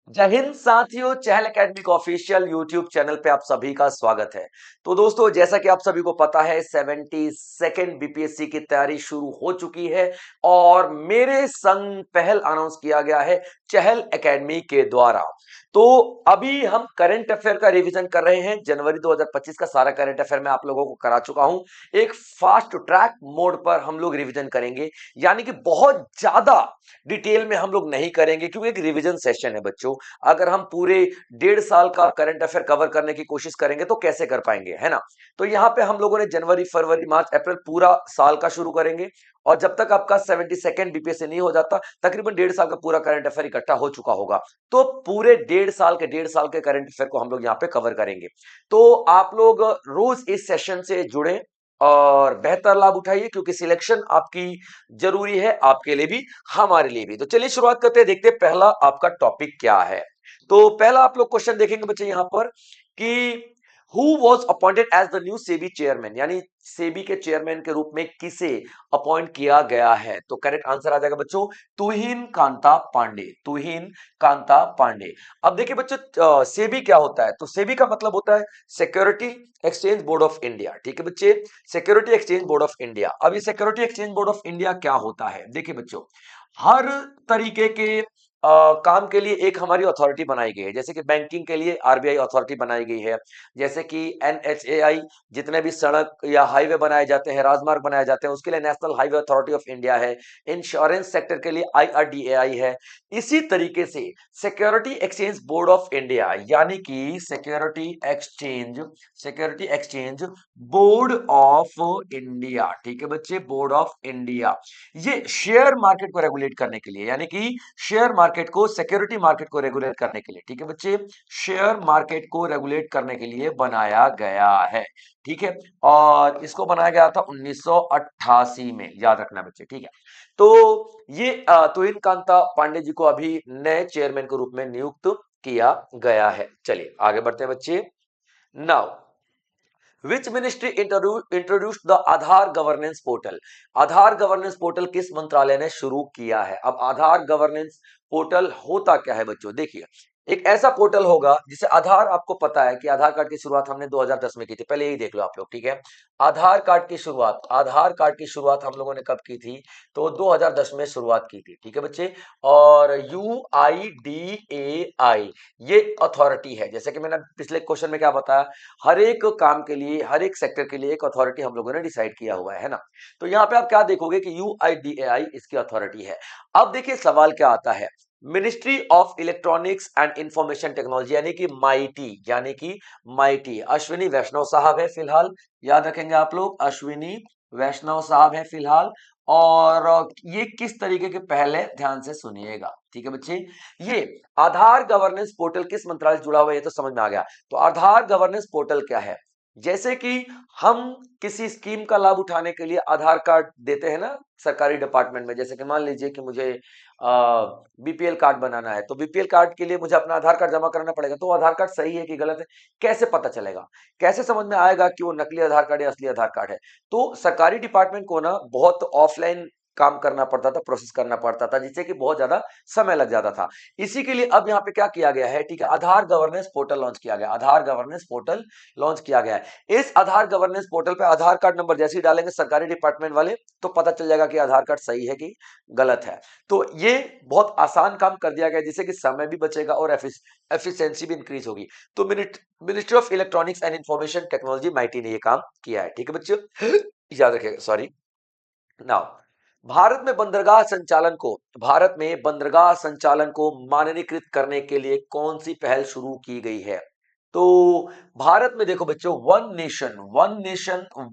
जय हिंद साथियों, चहल एकेडमी के ऑफिशियल यूट्यूब चैनल पे आप सभी का स्वागत है। तो दोस्तों, जैसा कि आप सभी को पता है 72nd बीपीएससी की तैयारी शुरू हो चुकी है और मेरे संग पहल अनाउंस किया गया है चहल एकेडमी के द्वारा। तो अभी हम करंट अफेयर का रिवीजन कर रहे हैं। जनवरी 2025 का सारा करंट अफेयर मैं आप लोगों को करा चुका हूं। एक फास्ट ट्रैक मोड पर हम लोग रिवीजन करेंगे, यानी कि बहुत ज्यादा डिटेल में हम लोग नहीं करेंगे क्योंकि एक रिवीजन सेशन है बच्चों। अगर हम पूरे 1.5 साल का करंट अफेयर कवर करने की कोशिश करेंगे तो कैसे कर पाएंगे, है ना। तो यहाँ पे हम लोगों ने जनवरी फरवरी मार्च अप्रैल पूरा साल का शुरू करेंगे और जब तक आपका 72nd बीपीएससी नहीं हो जाता, तकरीबन 1.5 साल का पूरा करंट अफेयर इकट्ठा हो चुका होगा। तो पूरे 1.5 साल के करंट अफेयर को हम लोग यहाँ पे कवर करेंगे। तो आप लोग रोज इस सेशन से जुड़े और बेहतर लाभ उठाइए क्योंकि सिलेक्शन आपकी जरूरी है, आपके लिए भी हमारे लिए भी। तो चलिए शुरुआत करते हैं, देखते हैं पहला आपका टॉपिक क्या है। तो पहला आप लोग क्वेश्चन देखेंगे बच्चे यहां पर कि who was appointed as the new SEBI chairman, यानी सेबी के चेयरमैन के रूप में किसे अपॉइंट किया गया है। तो करेक्ट आंसर आ जाएगा बच्चों तुहिन कांता पांडे, तुहिन कांता पांडे। अब देखिए बच्चों, सेबी क्या होता है। तो सेबी का मतलब होता है security exchange board of India. ठीक है बच्चे, security exchange board of India. अब ये security exchange board of India क्या होता है, देखिए बच्चों, हर तरीके के काम के लिए एक हमारी अथॉरिटी बनाई गई है। जैसे कि बैंकिंग के लिए आरबीआई अथॉरिटी बनाई गई है, जैसे कि एनएचएआई, जितने भी सड़क या हाईवे बनाए जाते हैं, राजमार्ग बनाए जाते हैं, उसके लिए national highway authority of India है। इंश्योरेंस सेक्टर के लिए आईआरडीएआई है। इसी तरीके से security exchange board of India, यानी कि security exchange board of India, ठीक है बच्चे, बोर्ड ऑफ इंडिया, ये शेयर मार्केट को रेगुलेट करने के लिए, यानी कि शेयर मार्केट को, सिक्योरिटी मार्केट को रेगुलेट करने के लिए, ठीक है बच्चे, शेयर मार्केट को रेगुलेट करने के लिए बनाया गया है। ठीक है, और इसको बनाया गया था 1988 में, याद रखना बच्चे, ठीक है। तो ये तुहिन कांता पांडे जी को अभी नए चेयरमैन के रूप में नियुक्त किया गया है। चलिए आगे बढ़ते हैं बच्चे। Now which ministry introduced the Aadhaar governance portal. Aadhaar governance portal किस मंत्रालय ने शुरू किया है। अब आधार गवर्नेंस पोर्टल होता क्या है बच्चों, देखिए, एक ऐसा पोर्टल होगा जिसे आधार, आपको पता है कि आधार कार्ड की शुरुआत हमने 2010 में की थी, पहले यही देख लो आप लोग, ठीक है। आधार कार्ड की शुरुआत हम लोगों ने कब की थी, तो 2010 में शुरुआत की थी, ठीक है बच्चे। और UIDAI ये अथॉरिटी है, जैसे कि मैंने पिछले क्वेश्चन में क्या बताया, हर एक काम के लिए, हर एक सेक्टर के लिए एक अथॉरिटी हम लोगों ने डिसाइड किया हुआ है ना। तो यहाँ पे आप क्या देखोगे कि यूआईडीएआई इसकी अथॉरिटी है। अब देखिए सवाल क्या आता है, ministry of electronics and information technology, यानी कि माइटी, यानी कि माइटी, अश्विनी वैष्णव साहब है फिलहाल, याद रखेंगे आप लोग, अश्विनी वैष्णव साहब है फिलहाल। और ये किस तरीके के पहल है, ध्यान से सुनिएगा, ठीक है बच्चे। ये आधार गवर्नेंस पोर्टल किस मंत्रालय से जुड़ा हुआ है, ये तो समझ में आ गया। तो आधार गवर्नेंस पोर्टल क्या है, जैसे कि हम किसी स्कीम का लाभ उठाने के लिए आधार कार्ड देते हैं ना सरकारी डिपार्टमेंट में। जैसे कि मान लीजिए कि मुझे बीपीएल कार्ड बनाना है, तो बीपीएल कार्ड के लिए मुझे अपना आधार कार्ड जमा करना पड़ेगा। तो आधार कार्ड सही है कि गलत है, कैसे पता चलेगा, कैसे समझ में आएगा कि वो नकली आधार कार्ड या असली आधार कार्ड है। तो सरकारी डिपार्टमेंट को ना बहुत ऑफलाइन काम करना पड़ता था, प्रोसेस करना पड़ता था, जिससे कि बहुत ज्यादा समय लग जाता था। इसी के लिए अब यहाँ पे क्या किया गया है, ठीक है, आधार गवर्नेंस पोर्टल लॉन्च किया गया, आधार गवर्नेंस पोर्टल लॉन्च किया गया है। इस आधार गवर्नेंस पोर्टल पे आधार कार्ड नंबर जैसे ही डालेंगे सरकारी डिपार्टमेंट वाले, तो पता चल जाएगा कि आधार कार्ड सही है कि गलत है। तो ये बहुत आसान काम कर दिया गया, जिससे कि समय भी बचेगा और एफिशिएंसी भी इंक्रीज होगी। तो ministry of electronics and information technology mighty ने ये काम किया है, ठीक है बच्चों, याद रखिएगा, सॉरी। नाउ भारत में बंदरगाह संचालन को मानकीकृत करने के लिए कौन सी पहल शुरू की गई है। तो भारत में देखो बच्चों, one nation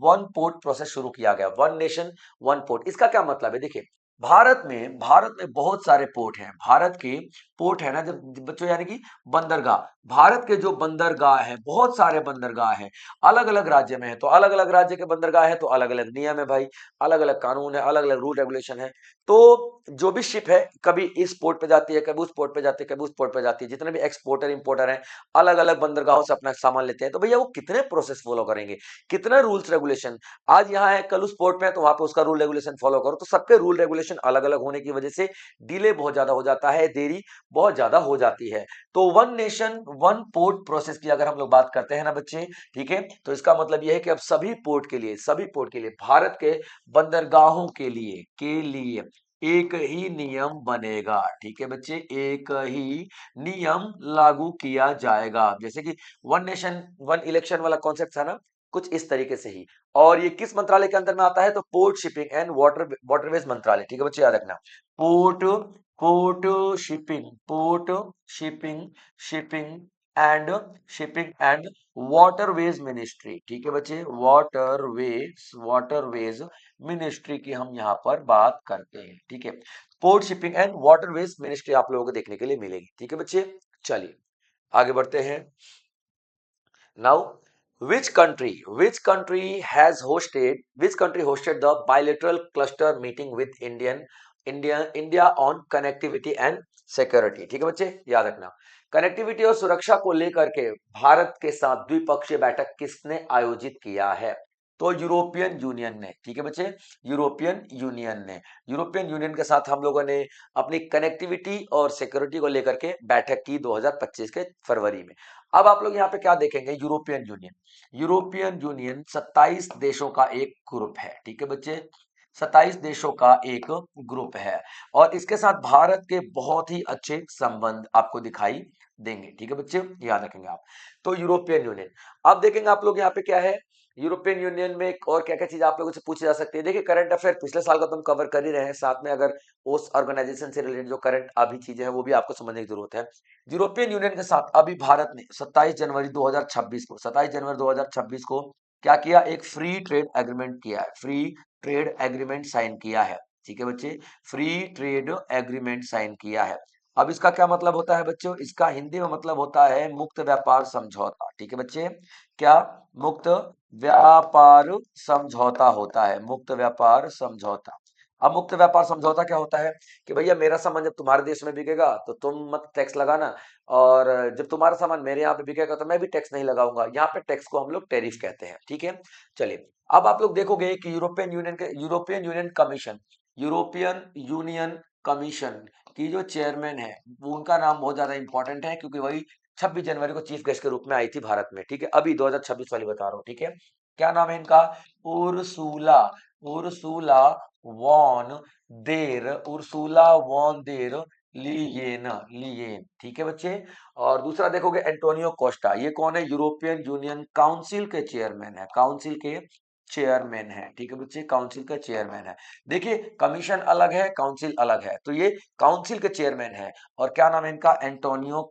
one port process शुरू किया गया। वन नेशन वन पोर्ट, इसका क्या मतलब है, देखिए, भारत में बहुत सारे पोर्ट हैं। भारत के पोर्ट है ना जब बच्चों, यानी कि बंदरगाह, भारत के जो बंदरगाह है, बहुत सारे बंदरगाह हैं, अलग अलग राज्य में है। तो अलग अलग राज्य के बंदरगाह है तो अलग अलग नियम है भाई, अलग अलग कानून है, अलग अलग रूल रेगुलेशन है। तो जो भी शिप है, कभी इस पोर्ट पे जाती है, कभी उस पोर्ट पे जाती है, कभी उस पोर्ट पे जाती है, जितने भी एक्सपोर्टर इंपोर्टर हैं, अलग अलग बंदरगाहों से अपना सामान लेते हैं। तो भैया वो कितने प्रोसेस फॉलो करेंगे, कितने रूल्स रेगुलेशन, आज यहाँ है कल उस पोर्ट पे है तो वहां पे उसका रूल रेगुलेशन फॉलो करो। तो सबके रूल रेगुलेशन ड्यूरेशन अलग अलग होने की वजह से डिले बहुत ज्यादा हो जाता है, देरी बहुत ज्यादा हो जाती है। तो one nation one port process की अगर हम लोग बात करते हैं ना बच्चे, ठीक है, तो इसका मतलब यह है कि अब सभी पोर्ट के लिए भारत के बंदरगाहों के लिए एक ही नियम बनेगा। ठीक है बच्चे, एक ही नियम लागू किया जाएगा। जैसे कि वन नेशन वन इलेक्शन वाला कॉन्सेप्ट था ना, कुछ इस तरीके से ही। और ये किस मंत्रालय के अंदर में आता है, तो पोर्ट शिपिंग एंड वाटरवेज मंत्रालय। ठीक है बच्चे, याद रखना। Port port port shipping shipping and shipping and waterways ministry. ठीक है बच्चे, वाटरवेज मिनिस्ट्री की हम यहाँ पर बात करते हैं। ठीक है, port shipping and waterways ministry आप लोगों को देखने के लिए मिलेगी। ठीक है बच्चे, चलिए आगे बढ़ते हैं। Now which country hosted the bilateral cluster meeting with India on connectivity and security? ठीक है बच्चे, याद रखना। कनेक्टिविटी और सुरक्षा को लेकर के भारत के साथ द्विपक्षीय बैठक किसने आयोजित किया है? तो यूरोपियन यूनियन ने। ठीक है बच्चे, यूरोपियन यूनियन के साथ हम लोगों ने अपनी कनेक्टिविटी और सिक्योरिटी को लेकर के बैठक की 2025 के फरवरी में। अब आप लोग यहाँ पे क्या देखेंगे, यूरोपियन यूनियन 27 देशों का एक ग्रुप है। ठीक है बच्चे, 27 देशों का एक ग्रुप है और इसके साथ भारत के बहुत ही अच्छे संबंध आपको दिखाई देंगे। ठीक है बच्चे, याद रखेंगे आप। तो यूरोपियन यूनियन, अब देखेंगे आप लोग यहाँ पे क्या है, यूरोपियन यूनियन में और क्या क्या चीज आप लोगों से पूछी जा सकती है। देखिए, करंट अफेयर पिछले साल का तुम कवर कर ही रहे हैं, साथ में अगर उस ऑर्गेनाइजेशन से रिलेटेड जो करंट अभी चीजें हैं वो भी आपको समझने की जरूरत है। यूरोपियन यूनियन के साथ अभी भारत ने 27 जनवरी 2026 को क्या किया, एक फ्री ट्रेड एग्रीमेंट किया है, फ्री ट्रेड एग्रीमेंट साइन किया है। ठीक है बच्चे, फ्री ट्रेड एग्रीमेंट साइन किया है। अब इसका क्या मतलब होता है बच्चों, इसका हिंदी में मतलब होता है मुक्त व्यापार समझौता। ठीक है बच्चे, क्या, मुक्त व्यापार समझौता होता है, मुक्त व्यापार समझौता। अब मुक्त व्यापार समझौता क्या होता है कि भैया मेरा सामान जब तुम्हारे देश में बिकेगा तो तुम मत टैक्स लगाना, और जब तुम्हारा सामान मेरे यहाँ पे बिकेगा तो मैं भी टैक्स नहीं लगाऊंगा। यहाँ पे टैक्स को हम लोग टैरिफ कहते हैं। ठीक है, चलिए अब आप लोग देखोगे कि यूरोपियन यूनियन कमीशन की जो चेयरमैन है वो, उनका नाम बहुत ज्यादा इंपॉर्टेंट है क्योंकि वही 26 जनवरी को चीफ गेस्ट के रूप में आई थी भारत में। ठीक है, अभी 2026 वाली बता रहा हूँ। ठीक है, क्या नाम है इनका, उर्सुला उर्सुला उर्सुला वॉन देर लियेन। ठीक है बच्चे, और दूसरा देखोगे एंटोनियो कोस्टा, ये कौन है, यूरोपियन यूनियन काउंसिल के चेयरमैन है, काउंसिल के चेयरमैन है। ठीक है बच्चे, काउंसिल का चेयरमैन है। देखिए, कमीशन अलग है, काउंसिल अलग है, तो ये काउंसिल के चेयरमैन है। और क्या नाम है इनका, एंटोनियो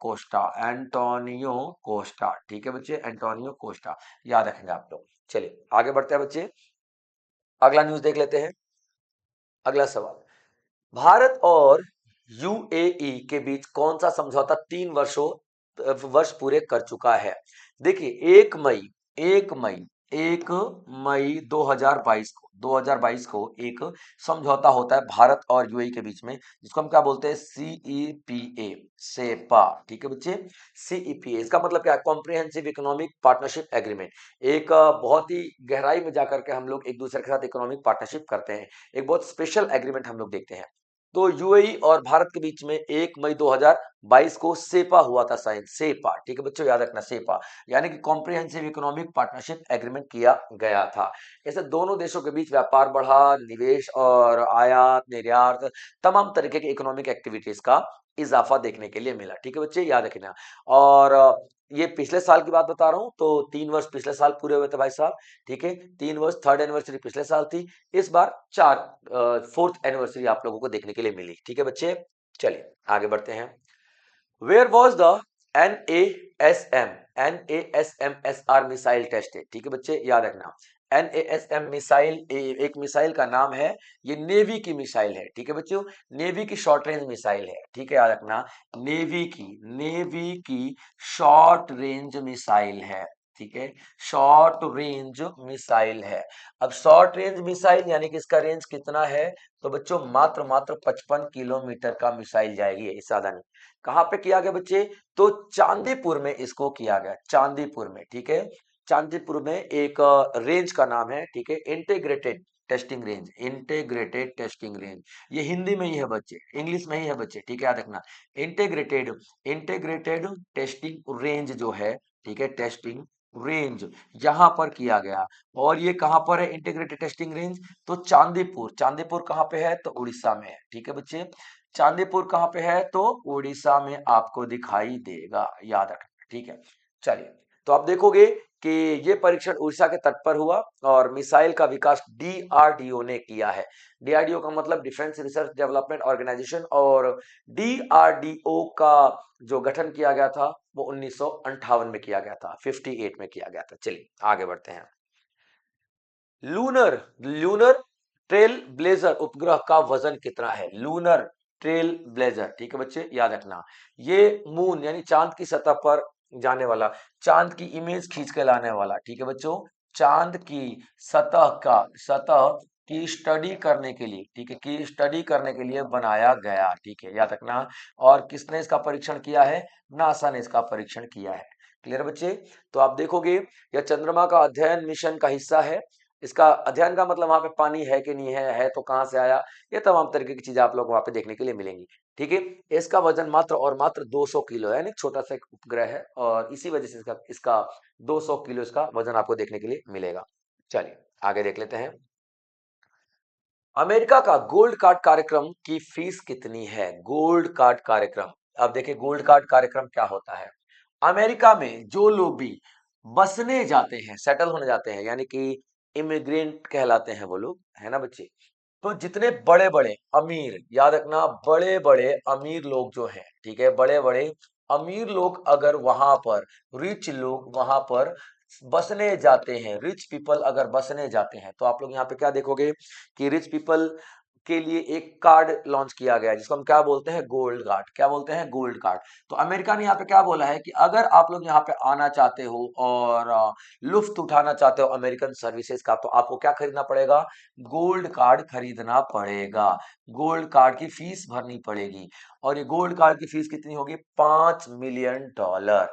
कोस्टा। ठीक है बच्चे, एंटोनियो कोस्टा, याद रखेंगे आप लोग। चलिए आगे बढ़ते हैं बच्चे, अगला न्यूज देख लेते हैं। अगला सवाल, भारत और यूएई के बीच कौन सा समझौता 3 वर्ष पूरे कर चुका है? देखिए, 1 मई 2022 को एक समझौता होता है भारत और यूएई के बीच में, जिसको हम क्या बोलते हैं, सीईपीए, सेपा। ठीक है बच्चे, सीईपीए इसका मतलब क्या है, कॉम्प्रिहेंसिव इकोनॉमिक पार्टनरशिप एग्रीमेंट। एक बहुत ही गहराई में जाकर के हम लोग एक दूसरे के साथ इकोनॉमिक पार्टनरशिप करते हैं, एक बहुत स्पेशल एग्रीमेंट हम लोग देखते हैं। तो यूएई और भारत के बीच में 1 मई 2022 को सेपा हुआ था साइन, सेपा। ठीक है बच्चों, याद रखना, सेपा यानी कि कॉम्प्रिहेंसिव इकोनॉमिक पार्टनरशिप एग्रीमेंट किया गया था। ऐसे दोनों देशों के बीच व्यापार बढ़ा, निवेश और आयात निर्यात, तमाम तरीके के इकोनॉमिक एक्टिविटीज का इजाफा देखने के लिए मिला। ठीक है बच्चे, याद रखना। और ये पिछले साल की बात बता रहा हूं, तो 3 वर्ष पिछले साल पूरे हुए थे भाई साहब। ठीक है, 3 वर्ष, थर्ड एनिवर्सरी पिछले साल थी, इस बार फोर्थ एनिवर्सरी आप लोगों को देखने के लिए मिली। ठीक है बच्चे, चलिए आगे बढ़ते हैं। Where was the NASM missile tested? ठीक है बच्चे, याद रखना, NASM मिसाइल एक मिसाइल का नाम है, ये नेवी की मिसाइल है। ठीक है बच्चों, नेवी की शॉर्ट रेंज मिसाइल है। ठीक है, याद रखना, नेवी की शॉर्ट रेंज मिसाइल है। ठीक है, शॉर्ट रेंज मिसाइल है। अब शॉर्ट रेंज मिसाइल यानी कि इसका रेंज कितना है, तो बच्चों मात्र मात्र 55 किलोमीटर का मिसाइल जाएगी, इससे ज्यादा नहीं। कहां पे किया गया बच्चे, तो चांदीपुर में इसको किया गया, चांदीपुर में। ठीक है, चांदीपुर में एक रेंज का नाम है, ठीक है, integrated testing range, integrated testing range. ये हिंदी में ही है बच्चे, इंग्लिश में ही है बच्चे, ठीक है, याद रखना। इंटीग्रेटेड इंटीग्रेटेड टेस्टिंग रेंज जो है, ठीक है, टेस्टिंग रेंज यहां पर किया गया। और ये कहां पर है इंटीग्रेटेड टेस्टिंग रेंज? तो चांदीपुर। चांदीपुर कहां पे है? तो उड़ीसा में है, ठीक है बच्चे। चांदीपुर कहां पे है? तो उड़ीसा में आपको दिखाई देगा, याद रखना, ठीक है। चलिए, तो आप देखोगे कि ये परीक्षण उड़ीसा के तट पर हुआ और मिसाइल का विकास डीआरडीओ ने किया है। डीआरडीओ का मतलब डिफेंस रिसर्च डेवलपमेंट ऑर्गेनाइजेशन, और डीआरडीओ का जो गठन किया गया था वो 1958 में किया गया था, 58 में किया गया था। चलिए आगे बढ़ते हैं। लूनर लूनर ट्रेल ब्लेजर उपग्रह का वजन कितना है? लूनर ट्रेल ब्लेजर, ठीक है बच्चे, याद रखना। ये मून यानी चांद की सतह पर जाने वाला, चांद की इमेज खींच के लाने वाला, ठीक है बच्चों, चांद की सतह की स्टडी करने के लिए, ठीक है, की स्टडी करने के लिए बनाया गया, ठीक है, याद रखना। और किसने इसका परीक्षण किया है? नासा ने इसका परीक्षण किया है। क्लियर बच्चे? तो आप देखोगे यह चंद्रमा का अध्ययन मिशन का हिस्सा है। इसका अध्ययन का मतलब वहां पे पानी है कि नहीं है तो कहां से आया, ये तमाम तरीके की चीजें आप लोग वहां पे देखने के लिए मिलेंगी, ठीक है। इसका वजन मात्र और मात्र 200 किलो है, यानी छोटा सा एक उपग्रह है, और इसी वजह से इसका इसका 200 किलो इसका वजन आपको देखने के लिए मिलेगा। चलिए आगे देख लेते हैं। अमेरिका का गोल्ड कार्ड कार्यक्रम की फीस कितनी है? गोल्ड कार्ड कार्यक्रम, अब देखिए गोल्ड कार्ड कार्यक्रम क्या होता है। अमेरिका में जो लोग भी बसने जाते हैं, सेटल होने जाते हैं, यानी कि इमिग्रेंट कहलाते हैं वो लोग, है ना बच्चे। तो जितने बड़े बड़े अमीर, याद रखना, बड़े बड़े अमीर लोग जो हैं, ठीक है, बड़े बड़े अमीर लोग अगर वहां पर, रिच लोग वहां पर बसने जाते हैं, रिच पीपल अगर बसने जाते हैं, तो आप लोग यहाँ पे क्या देखोगे कि रिच पीपल के लिए एक कार्ड लॉन्च किया गया है जिसको हम क्या बोलते हैं? Gold card. क्या बोलते हैं? Gold card. तो अमेरिका ने यहाँ पे क्या बोला है कि अगर आप लोग यहाँ पे आना चाहते हो और लुफ्त उठाना चाहते हो अमेरिकन सर्विसेज का, तो आपको क्या खरीदना पड़ेगा? गोल्ड कार्ड खरीदना पड़ेगा। गोल्ड कार्ड की फीस भरनी पड़ेगी। और ये गोल्ड कार्ड की फीस कितनी होगी? $5 मिलियन।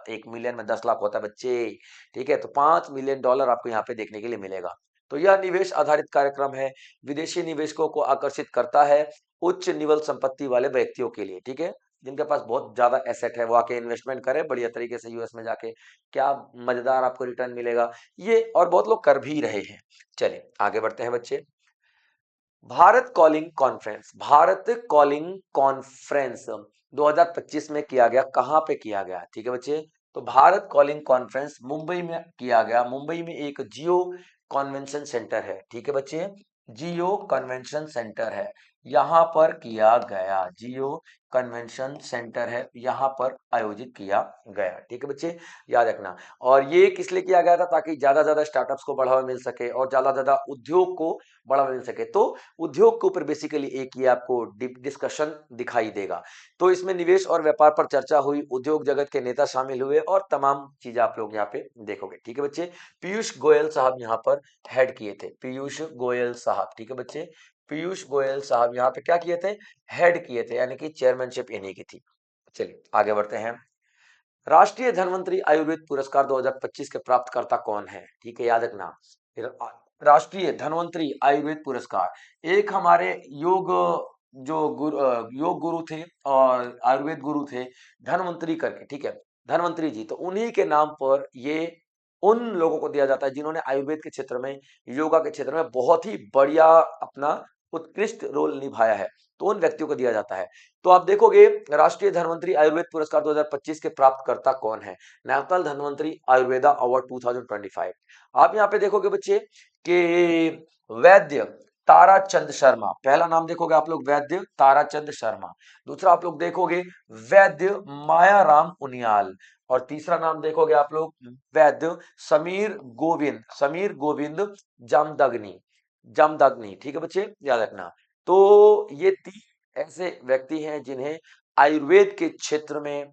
1 मिलियन में 10 लाख होता है बच्चे, ठीक है। तो $5 मिलियन आपको यहाँ पे देखने के लिए मिलेगा। तो यह निवेश आधारित कार्यक्रम है, विदेशी निवेशकों को आकर्षित करता है, उच्च निवल संपत्ति वाले व्यक्तियों के लिए, ठीक है, जिनके पास बहुत ज्यादा एसेट है, वो आके इन्वेस्टमेंट करें बढ़िया तरीके से यूएस में जाके, क्या मजेदार आपको रिटर्न मिलेगा ये, और बहुत लोग कर भी रहे हैं। चलिए आगे बढ़ते हैं बच्चे। भारत कॉलिंग कॉन्फ्रेंस 2025 में किया गया, कहां पे किया गया, ठीक है बच्चे। तो भारत कॉलिंग कॉन्फ्रेंस मुंबई में किया गया। मुंबई में एक जियो कन्वेंशन सेंटर है, ठीक है बच्चे, जियो कन्वेंशन सेंटर है, यहां पर किया गया, जियो कन्वेंशन सेंटर है, यहां पर आयोजित किया गया, ठीक है बच्चे, याद रखना। और ये किस लिए किया गया था? ताकि ज्यादा ज्यादा स्टार्टअप्स को बढ़ावा मिल सके और ज्यादा ज्यादा उद्योग को बढ़ावा मिल सके। तो उद्योग के ऊपर बेसिकली एक ही आपको डिस्कशन दिखाई देगा। तो इसमें निवेश और व्यापार पर चर्चा हुई, उद्योग जगत के नेता शामिल हुए और तमाम चीजें आप लोग यहाँ पे देखोगे, ठीक है बच्चे। पीयूष गोयल साहब यहाँ पर हेड किए थे, पीयूष गोयल साहब, ठीक है बच्चे, पीयूष गोयल साहब यहाँ पे क्या किए थे? हेड किए थे, यानी कि चेयरमैनशिप इन्हीं की थी। चलिए आगे बढ़ते हैं। राष्ट्रीय धन्वंतरी आयुर्वेद पुरस्कार 2025 के प्राप्तकर्ता कौन है? ठीक है, याद रखना, राष्ट्रीय धन्वंतरी आयुर्वेद पुरस्कार, एक हमारे योग गुरु थे और आयुर्वेद गुरु थे, धन्वंतरी करके, ठीक है, धन्वंतरी जी, तो उन्हीं के नाम पर ये उन लोगों को दिया जाता है जिन्होंने आयुर्वेद के क्षेत्र में, योगा के क्षेत्र में बहुत ही बढ़िया अपना उत्कृष्ट रोल निभाया है, तो उन व्यक्तियों को दिया जाता है। तो आप देखोगे राष्ट्रीय धन्वंतरी आयुर्वेद पुरस्कार 2025 के प्राप्तकर्ता कौन है? National Dhanvantari Ayurveda award 2025। आप यहाँ पे देखोगे बच्चे कि वैद्य ताराचंद शर्मा, पहला नाम देखोगे आप लोग वैद्य ताराचंद शर्मा, दूसरा आप लोग देखोगे वैद्य मायाराम उनियाल, और तीसरा नाम देखोगे आप लोग वैद्य समीर गोविंद जामदग्नि, जामदग्नि, ठीक है बच्चे, याद रखना। तो ये तीन ऐसे व्यक्ति हैं जिन्हें आयुर्वेद के क्षेत्र में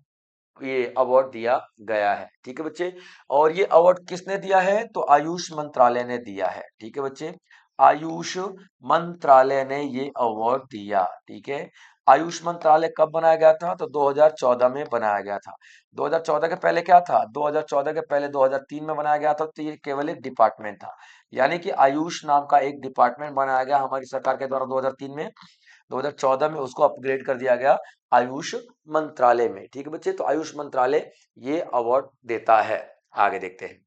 ये अवार्ड दिया गया है, ठीक है बच्चे। और ये अवार्ड किसने दिया है? तो आयुष मंत्रालय ने दिया है, ठीक है बच्चे, आयुष मंत्रालय ने ये अवार्ड दिया। ठीक है, आयुष मंत्रालय कब बनाया गया था? तो 2014 में बनाया गया था। 2014 के पहले क्या था? 2014 के पहले 2003 में बनाया गया था, तो ये केवल एक डिपार्टमेंट था। यानी कि आयुष नाम का एक डिपार्टमेंट बनाया गया हमारी सरकार के द्वारा 2003 में। 2014 में उसको अपग्रेड कर दिया गया आयुष मंत्रालय में। ठीक है बच्चे, तो आयुष मंत्रालय ये अवार्ड देता है। आगे देखते हैं।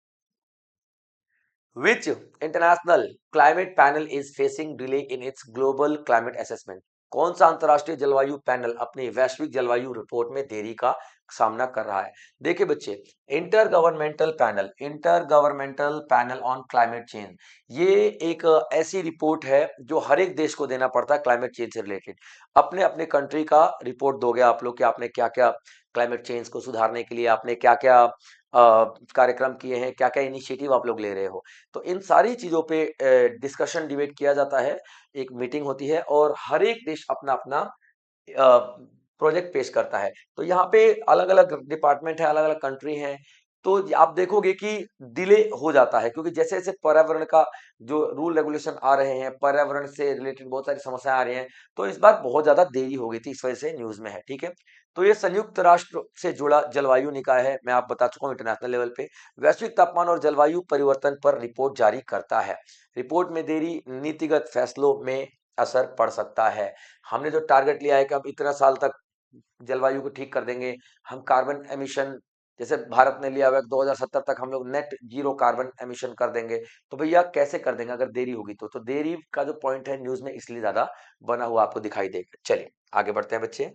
Which international climate panel is facing delay in its global climate assessment? कौन सा अंतरराष्ट्रीय जलवायु पैनल अपनी वैश्विक जलवायु रिपोर्ट में देरी का सामना कर रहा है? देखिए बच्चे, inter governmental panel on climate change, ये एक ऐसी रिपोर्ट है जो हर एक देश को देना पड़ता है क्लाइमेट चेंज से रिलेटेड। अपने अपने कंट्री का रिपोर्ट दोगे आप लोग कि आपने क्या क्या क्लाइमेट चेंज को सुधारने के लिए आपने क्या क्या कार्यक्रम किए हैं, क्या क्या इनिशिएटिव आप लोग ले रहे हो। तो इन सारी चीजों पे डिस्कशन डिबेट किया जाता है, एक मीटिंग होती है और हर एक देश अपना अपना प्रोजेक्ट पेश करता है। तो यहाँ पे अलग अलग डिपार्टमेंट है, अलग अलग कंट्री हैं। तो आप देखोगे कि डिले हो जाता है, क्योंकि जैसे जैसे पर्यावरण का जो रूल रेगुलेशन आ रहे हैं, पर्यावरण से रिलेटेड बहुत सारी समस्याएं आ रही हैं, तो इस बार बहुत ज्यादा देरी हो गई थी, इस वजह से न्यूज में है। ठीक है, तो ये संयुक्त राष्ट्र से जुड़ा जलवायु निकाय है, मैं आप बता चुका हूँ, इंटरनेशनल लेवल पे वैश्विक तापमान और जलवायु परिवर्तन पर रिपोर्ट जारी करता है। रिपोर्ट में देरी नीतिगत फैसलों में असर पड़ सकता है। हमने जो टारगेट लिया है कि हम इतना साल तक जलवायु को ठीक कर देंगे, हम कार्बन एमिशन, जैसे भारत ने लिया हुआ है 2070 तक हम लोग नेट जीरो कार्बन एमिशन कर देंगे, तो भैया कैसे कर देंगे अगर देरी होगी तो देरी का जो पॉइंट है न्यूज में इसलिए ज्यादा बना हुआ आपको दिखाई देगा। चलिए आगे बढ़ते हैं बच्चे।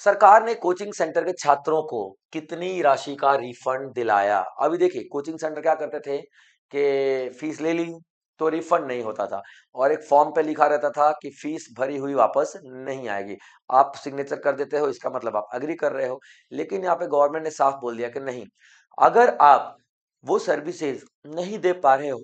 सरकार ने कोचिंग सेंटर के छात्रों को कितनी राशि का रिफंड दिलाया? अभी देखिए, कोचिंग सेंटर क्या करते थे कि फीस ले ली तो रिफंड नहीं होता था, और एक फॉर्म पे लिखा रहता था कि फीस भरी हुई वापस नहीं आएगी। आप सिग्नेचर कर देते हो, इसका मतलब आप अग्री कर रहे हो। लेकिन यहाँ पे गवर्नमेंट ने साफ बोल दिया कि नहीं, अगर आप वो सर्विसेज नहीं दे पा रहे हो,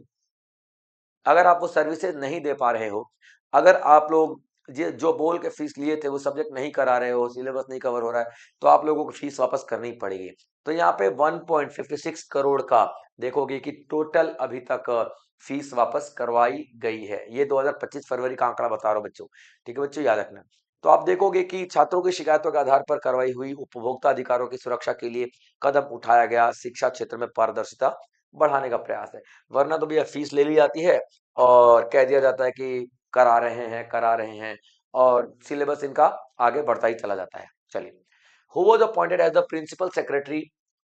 अगर आप वो सर्विसेज नहीं दे पा रहे हो, अगर आप लोग जो बोल के फीस लिए थे वो सब्जेक्ट नहीं करा रहे हो, सिलेबस नहीं कवर हो रहा है, तो आप लोगों को फीस वापस करनी पड़ेगी। तो यहाँ पे 1.56 करोड़ का देखोगे कि टोटल अभी तक फीस वापस करवाई गई है। ये 2025 फरवरी का आंकड़ा बता रहा हूँ बच्चों। ठीक है बच्चों, याद रखना। तो आप देखोगे कि छात्रों की शिकायतों के आधार पर कार्रवाई हुई, उपभोक्ता अधिकारों की सुरक्षा के लिए कदम उठाया गया, शिक्षा क्षेत्र में पारदर्शिता बढ़ाने का प्रयास है। वरना तो भैया फीस ले ली जाती है और कह दिया जाता है कि करा रहे हैं, और सिलेबस इनका आगे बढ़ता ही चला जाता है। चलिए, who was appointed as the principal secretary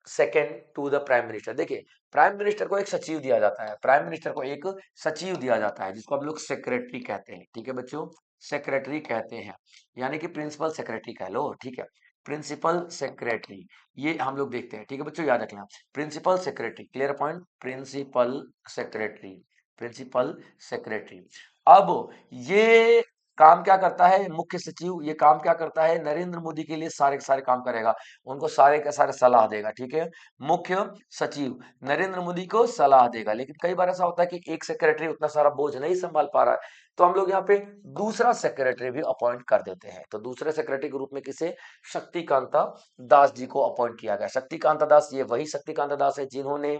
second to the prime minister? देखिए, प्राइम मिनिस्टर को एक सचिव दिया जाता है, प्राइम मिनिस्टर को एक सचिव दिया जाता है, जिसको हम लोग सेक्रेटरी कहते हैं। ठीक है बच्चों, सेक्रेटरी कहते हैं, यानी कि प्रिंसिपल सेक्रेटरी कह लो। ठीक है, प्रिंसिपल सेक्रेटरी, ये हम लोग देखते हैं। ठीक है बच्चों, याद रखना, principal secretary, clear point, principal secretary, principal secretary. अब ये काम क्या करता है? मुख्य सचिव ये काम क्या करता है? नरेंद्र मोदी के लिए सारे के सारे काम करेगा, उनको सारे के सारे सलाह देगा। ठीक है, मुख्य सचिव नरेंद्र मोदी को सलाह देगा। लेकिन कई बार ऐसा होता है कि एक सेक्रेटरी उतना सारा बोझ नहीं संभाल पा रहा है, तो हम लोग यहाँ पे दूसरा सेक्रेटरी भी अपॉइंट कर देते हैं। तो दूसरे सेक्रेटरी के रूप में किसे? शक्तिकांता दास जी को अपॉइंट किया गया। शक्तिकांता दास, ये वही शक्तिकांता दास है जिन्होंने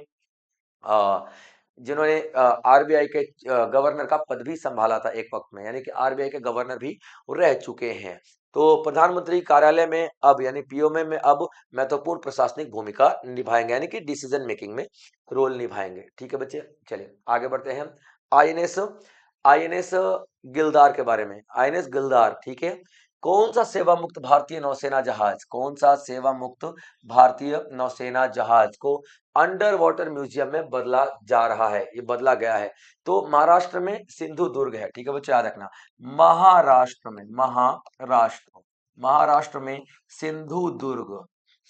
अ, आरबीआई के गवर्नर का पद भी संभाला था एक वक्त में, यानी कि आरबीआई के गवर्नर भी रह चुके हैं। तो प्रधानमंत्री कार्यालय में अब, यानी पीओएम में अब महत्वपूर्ण प्रशासनिक भूमिका निभाएंगे, यानी कि डिसीजन मेकिंग में रोल निभाएंगे। ठीक है बच्चे, चलिए आगे बढ़ते हैं। आईएनएस आईएनएस गिलदार के बारे में। आईएनएस गिलदार, ठीक है, कौन सा सेवा मुक्त भारतीय नौसेना जहाज, कौन सा सेवा मुक्त भारतीय नौसेना जहाज को अंडर वाटर म्यूजियम में बदला जा रहा है? ये बदला गया है। तो महाराष्ट्र में सिंधु दुर्ग है। ठीक है बच्चों, याद रखना, महाराष्ट्र में सिंधु दुर्ग,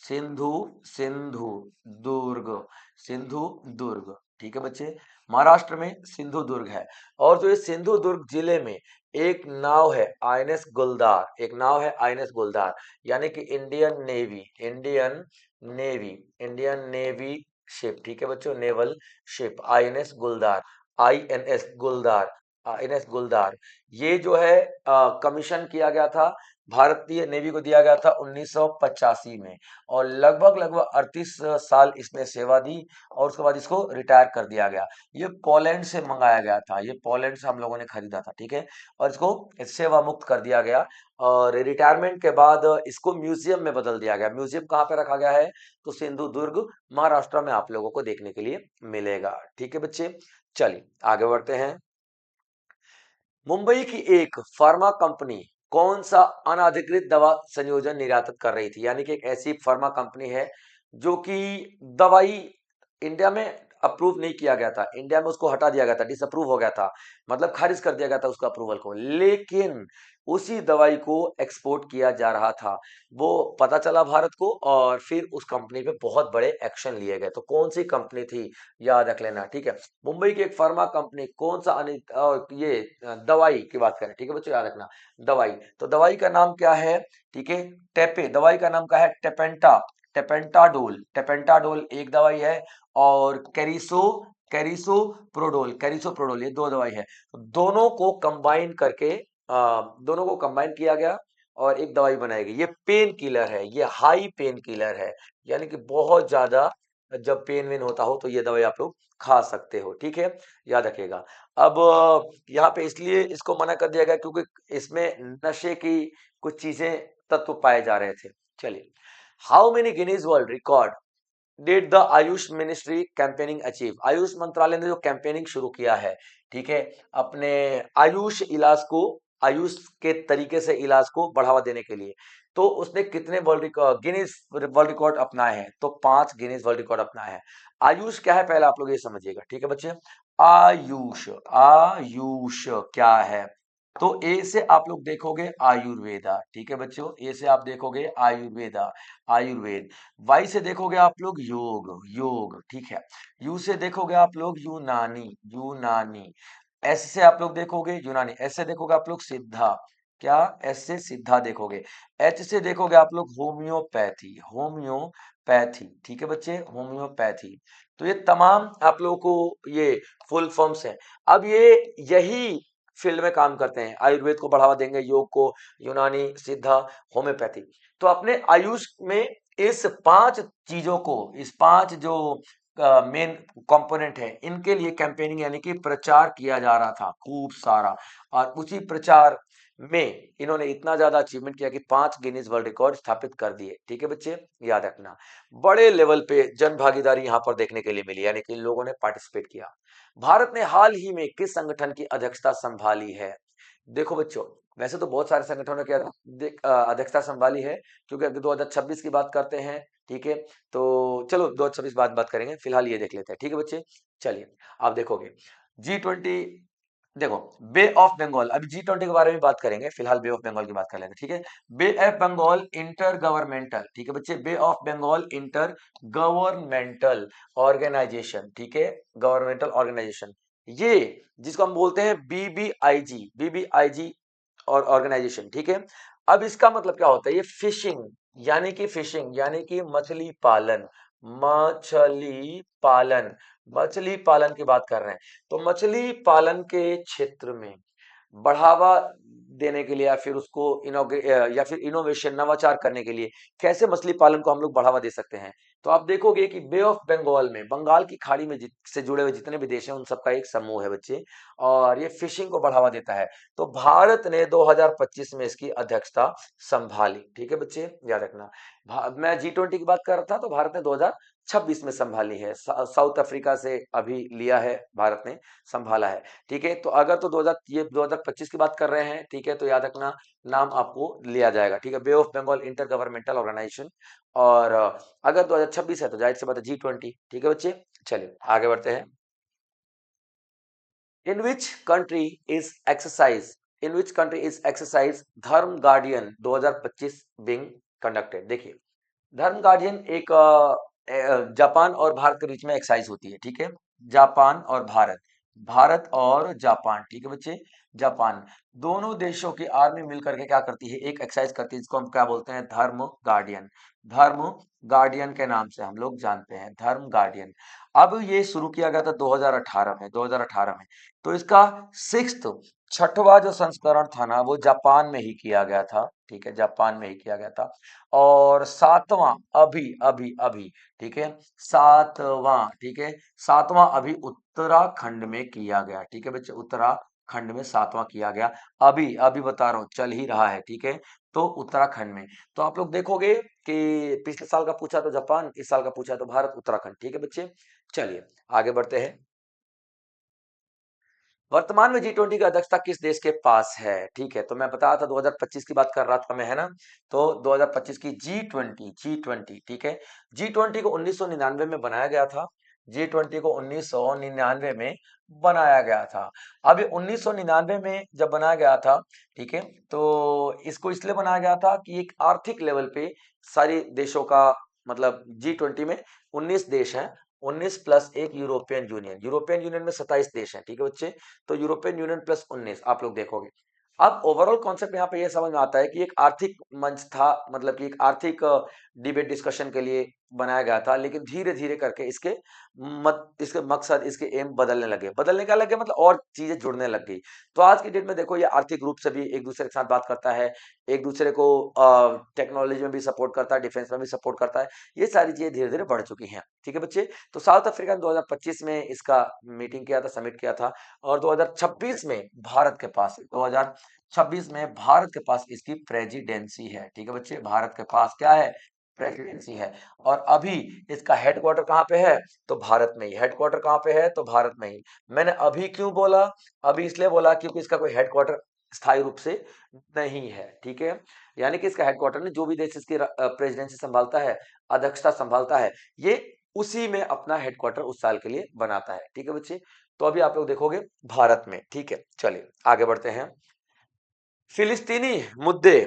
सिंधु सिंधु दुर्ग, सिंधु दुर्ग। ठीक है बच्चे, महाराष्ट्र में सिंधु दुर्ग है। और जो ये सिंधु दुर्ग जिले में एक नाव है आईएनएस गुलदार, एक नाव है आईएनएस गुलदार, यानी कि नेवी इंडियन नेवी शिप। ठीक है बच्चों, नेवल शिप आईएनएस गुलदार, आईएनएस गुलदार, आईएनएस गुलदार। ये जो है कमीशन किया गया था भारतीय नेवी को दिया गया था 1985 में, और लगभग लगभग 38 साल इसने सेवा दी, और उसके बाद इसको रिटायर कर दिया गया। ये पोलैंड से मंगाया गया था, ये पोलैंड से हम लोगों ने खरीदा था, ठीक है, और इसको सेवा मुक्त कर दिया गया। और रिटायरमेंट के बाद इसको म्यूजियम में बदल दिया गया। म्यूजियम कहाँ पे रखा गया है? तो सिंधुदुर्ग, महाराष्ट्र में आप लोगों को देखने के लिए मिलेगा। ठीक है बच्चे, चलिए आगे बढ़ते हैं। मुंबई की एक फार्मा कंपनी कौन सा अनाधिकृत दवा संयोजन निर्यात कर रही थी? यानी कि एक ऐसी फार्मा कंपनी है जो कि दवाई इंडिया में अप्रूव नहीं किया गया था, इंडिया में उसको हटा दिया गया था, डिसअप्रूव हो गया था, मतलब खारिज कर दिया गया था उसका अप्रूवल को, लेकिन उसी दवाई को एक्सपोर्ट किया जा रहा था। वो पता चला भारत को, और फिर उस कंपनी पे बहुत बड़े एक्शन लिए गए। तो कौन सी कंपनी थी, याद रख लेना, ठीक है। मुंबई की एक फार्मा कंपनी कौन सा ये दवाई की बात करें, ठीक है बच्चों, याद रखना। दवाई, तो दवाई का नाम क्या है? ठीक है, टेपे, दवाई का नाम क्या है? टेपेंटा, टेपेंटाडोल, टेपेंटाडोल एक दवाई है, और कैरिसो, कैरिसो प्रोडोल, ये दो दवाई है। तो दोनों को कंबाइन किया गया और एक दवाई बनाई गई। ये पेन किलर है, ये हाई पेन किलर है, यानी कि बहुत ज्यादा जब पेन वेन होता हो तो ये दवाई आप लोग खा सकते हो, ठीक है, याद रखिएगा। अब यहाँ पे इसलिए इसको मना कर दिया गया क्योंकि इसमें नशे की कुछ चीजें, तत्व पाए जा रहे थे। चलिए, how many Guinness world record did the Ayush ministry campaigning achieve? Ayush मंत्रालय ने जो कैंपेनिंग शुरू किया है, ठीक है, अपने आयुष इलाज को, आयुष के तरीके से इलाज को बढ़ावा देने के लिए, तो उसने कितने गिनीज वर्ल्ड रिकॉर्ड अपनाए हैं? तो 5 गिनीज वर्ल्ड रिकॉर्ड अपनाए हैं। आयुष क्या है पहले आप लोग ये समझिएगा, ठीक है बच्चे। आयुष, आयुष क्या है? तो ए से आप लोग देखोगे आयुर्वेदा, ठीक है बच्चों, ए से आप देखोगे आयुर्वेदा, आयुर्वेद। वाई से देखोगे आप लोग योग, योग, ठीक है। यू से देखोगे आप लोग यूनानी, यूनानी। एस से आप लोग देखोगे यूनानी, एस से देखोगे आप लोग सिद्धा, क्या? एस से सिद्धा देखोगे। एच से देखोगे आप लोग होम्योपैथी, होम्योपैथी, ठीक है बच्चे, होम्योपैथी। तो ये तमाम आप लोगों को ये फुल फॉर्म्स हैं। अब ये यही फील्ड में काम करते हैं, आयुर्वेद को बढ़ावा देंगे, योग को, यूनानी, सिद्धा, होम्योपैथी। तो अपने आयुष में इस 5 चीजों को, इस 5 जो मेन कंपोनेंट है, इनके लिए कैंपेनिंग यानी कि प्रचार किया जा रहा था खूब सारा, और उसी प्रचार में इन्होंने इतना ज्यादा अचीवमेंट किया कि 5 गिनीज वर्ल्ड रिकॉर्ड स्थापित कर दिए, ठीक है बच्चे, याद रखना। बड़े लेवल पे जन भागीदारी यहाँ पर देखने के लिए मिली, यानी कि लोगों ने पार्टिसिपेट किया। भारत ने हाल ही में किस संगठन की अध्यक्षता संभाली है? देखो बच्चों, वैसे तो बहुत सारे संगठनों की अध्यक्षता संभाली है, क्योंकि अगर 2026 की बात करते हैं, ठीक है, तो चलो 2026 बात करेंगे, फिलहाल ये देख लेते हैं, ठीक है बच्चे। चलिए, आप देखोगे G20, देखो, बे ऑफ बंगाल, अभी G20 के बारे में बात करेंगे, फिलहाल बे ऑफ बंगाल की बात कर लेते हैं, ठीक है। Bay of Bengal inter governmental, ठीक है बच्चे, bay of Bengal inter governmental organization, ठीक है, गवर्नमेंटल ऑर्गेनाइजेशन, ये जिसको हम बोलते हैं बीबीआईजी, बीबीआईजी और ऑर्गेनाइजेशन, ठीक है। अब इसका मतलब क्या होता है? ये फिशिंग यानी कि मछली पालन, मछली पालन, मछली पालन की बात कर रहे हैं। तो मछली पालन के क्षेत्र में बढ़ावा देने के लिए, या फिर उसको या फिर इनोवेशन, नवाचार करने के लिए कैसे मछली पालन को हम लोग बढ़ावा दे सकते हैं? तो आप देखोगे कि बे ऑफ बंगाल में, बंगाल की खाड़ी में से जुड़े हुए जितने भी देश हैं उन सबका एक समूह है बच्चे, और ये फिशिंग को बढ़ावा देता है। तो भारत ने 2025 में इसकी अध्यक्षता संभाली, ठीक है बच्चे, याद रखना। मैं G20 की बात कर रहा था, तो भारत ने 2026 में संभाली है, साउथ अफ्रीका से अभी लिया है, भारत ने संभाला है, ठीक है। तो अगर तो 2025 की बात कर रहे हैं, ठीक है, तो याद रखना नाम आपको लिया जाएगा, ठीक है, bay of Bengal inter governmental organization. और अगर 2026 है तो जाहिर सी बात है G20, ठीक है बच्चे। चलिए आगे बढ़ते हैं। In which country is exercise, in which country is exercise Dharma guardian 2025 being conducted? देखिए, धर्म गार्डियन एक जापान और भारत के बीच में एक्सरसाइज होती है, ठीक है, जापान और भारत, भारत और जापान, ठीक है बच्चे, जापान, दोनों देशों की आर्मी मिलकर के क्या करती है? एक एक्सरसाइज करती है, जिसको हम क्या बोलते हैं? धर्म गार्डियन, धर्म गार्डियन के नाम से हम लोग जानते हैं, धर्म गार्डियन। अब ये शुरू किया गया था 2018 में, 2018 में। तो इसका 6th छठवां जो संस्करण था ना वो जापान में ही किया गया था, ठीक है, जापान में ही किया गया था। और सातवां अभी अभी अभी, ठीक है, सातवां, ठीक है, सातवां अभी उत्तराखंड में किया गया, ठीक है बच्चे, उत्तराखंड में सातवां किया गया। अभी अभी बता रहा हूँ, चल ही रहा है, ठीक है। तो उत्तराखंड में, तो आप लोग देखोगे कि पिछले साल का पूछा तो जापान, इस साल का पूछा तो भारत, उत्तराखंड, ठीक है बच्चे। चलिए आगे बढ़ते हैं। वर्तमान में G20 की अध्यक्षता किस देश के पास है, ठीक है, तो मैं बताया था 2025 की बात कर रहा था मैं, है ना। तो 2025 की जी ट्वेंटी, ठीक है, G20 को 1999 में बनाया गया था। G20 को 1999 में बनाया गया था। अभी 1999 में जब बनाया गया था, ठीक है, तो इसको इसलिए बनाया गया था कि एक आर्थिक लेवल पे सारी देशों का, मतलब G20 में 19 देश हैं, 19 प्लस एक यूरोपियन यूनियन, यूरोपियन यूनियन में 27 देश हैं, ठीक है बच्चे। तो यूरोपियन यूनियन प्लस 19 आप लोग देखोगे। अब ओवरऑल कॉन्सेप्ट यहाँ पे ये समझ में आता है कि एक आर्थिक मंच था, मतलब कि एक आर्थिक डिबेट डिस्कशन के लिए बनाया गया था, लेकिन धीरे धीरे करके इसके मकसद, इसके एम बदलने लगे, बदलने का लगे मतलब और चीजें जुड़ने लग गई। तो आज की डेट में देखो ये आर्थिक रूप से भी एक दूसरे के साथ बात करता है, एक दूसरे को टेक्नोलॉजी में भी सपोर्ट करता है, डिफेंस में भी सपोर्ट करता है। ये सारी चीजें धीरे धीरे बढ़ चुकी हैं, ठीक है बच्चे। तो साउथ अफ्रीका ने 2025 में इसका मीटिंग किया था, समिट किया था। और 2026 में भारत के पास, 2026 में भारत के पास इसकी प्रेसिडेंसी है, ठीक है बच्चे, भारत के पास क्या है, प्रेसिडेंसी है। और अभी इसका हेडक्वार्टर कहाँ पे है, तो भारत में ही। हेडक्वार्टर कहाँ पे है, तो भारत में ही। मैंने अभी क्यों बोला, अभी इसलिए बोला क्योंकि इसका कोई हेडक्वार्टर स्थायी रूप से नहीं है, ठीक है। यानी कि इसका हेडक्वार्टर ने जो भी देश इसकी प्रेसिडेंसी संभालता है, अध्यक्षता संभालता है, ये उसी में अपना हेडक्वार्टर उस साल के लिए बनाता है, ठीक है बच्चे। तो अभी आप लोग देखोगे भारत में, ठीक है। चलिए आगे बढ़ते हैं। फिलिस्तीनी मुद्दे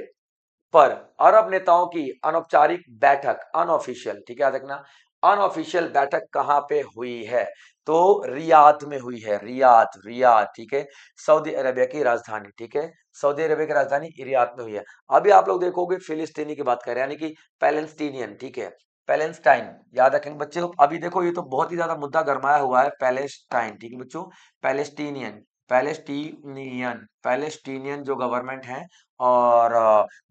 पर अरब नेताओं की अनौपचारिक बैठक, अनऑफिशियल, ठीक है, याद रखना, अनऑफिशियल बैठक कहां पे हुई है, तो रियाद में हुई है, रियाद, रियाद, ठीक है, सऊदी अरेबिया की राजधानी, ठीक है, सऊदी अरेबिया की राजधानी रियाद में हुई है। अभी आप लोग देखोगे फिलिस्तीनी की बात करें, यानी कि पैलेस्टीनियन, ठीक है, पैलेस्टाइन, याद रखेंगे बच्चे। अभी देखो ये तो बहुत ही ज्यादा मुद्दा गरमाया हुआ है, पैलेस्टाइन, ठीक है बच्चों, पैलेस्टीनियन, पैलेस्टीनियन जो गवर्नमेंट है, और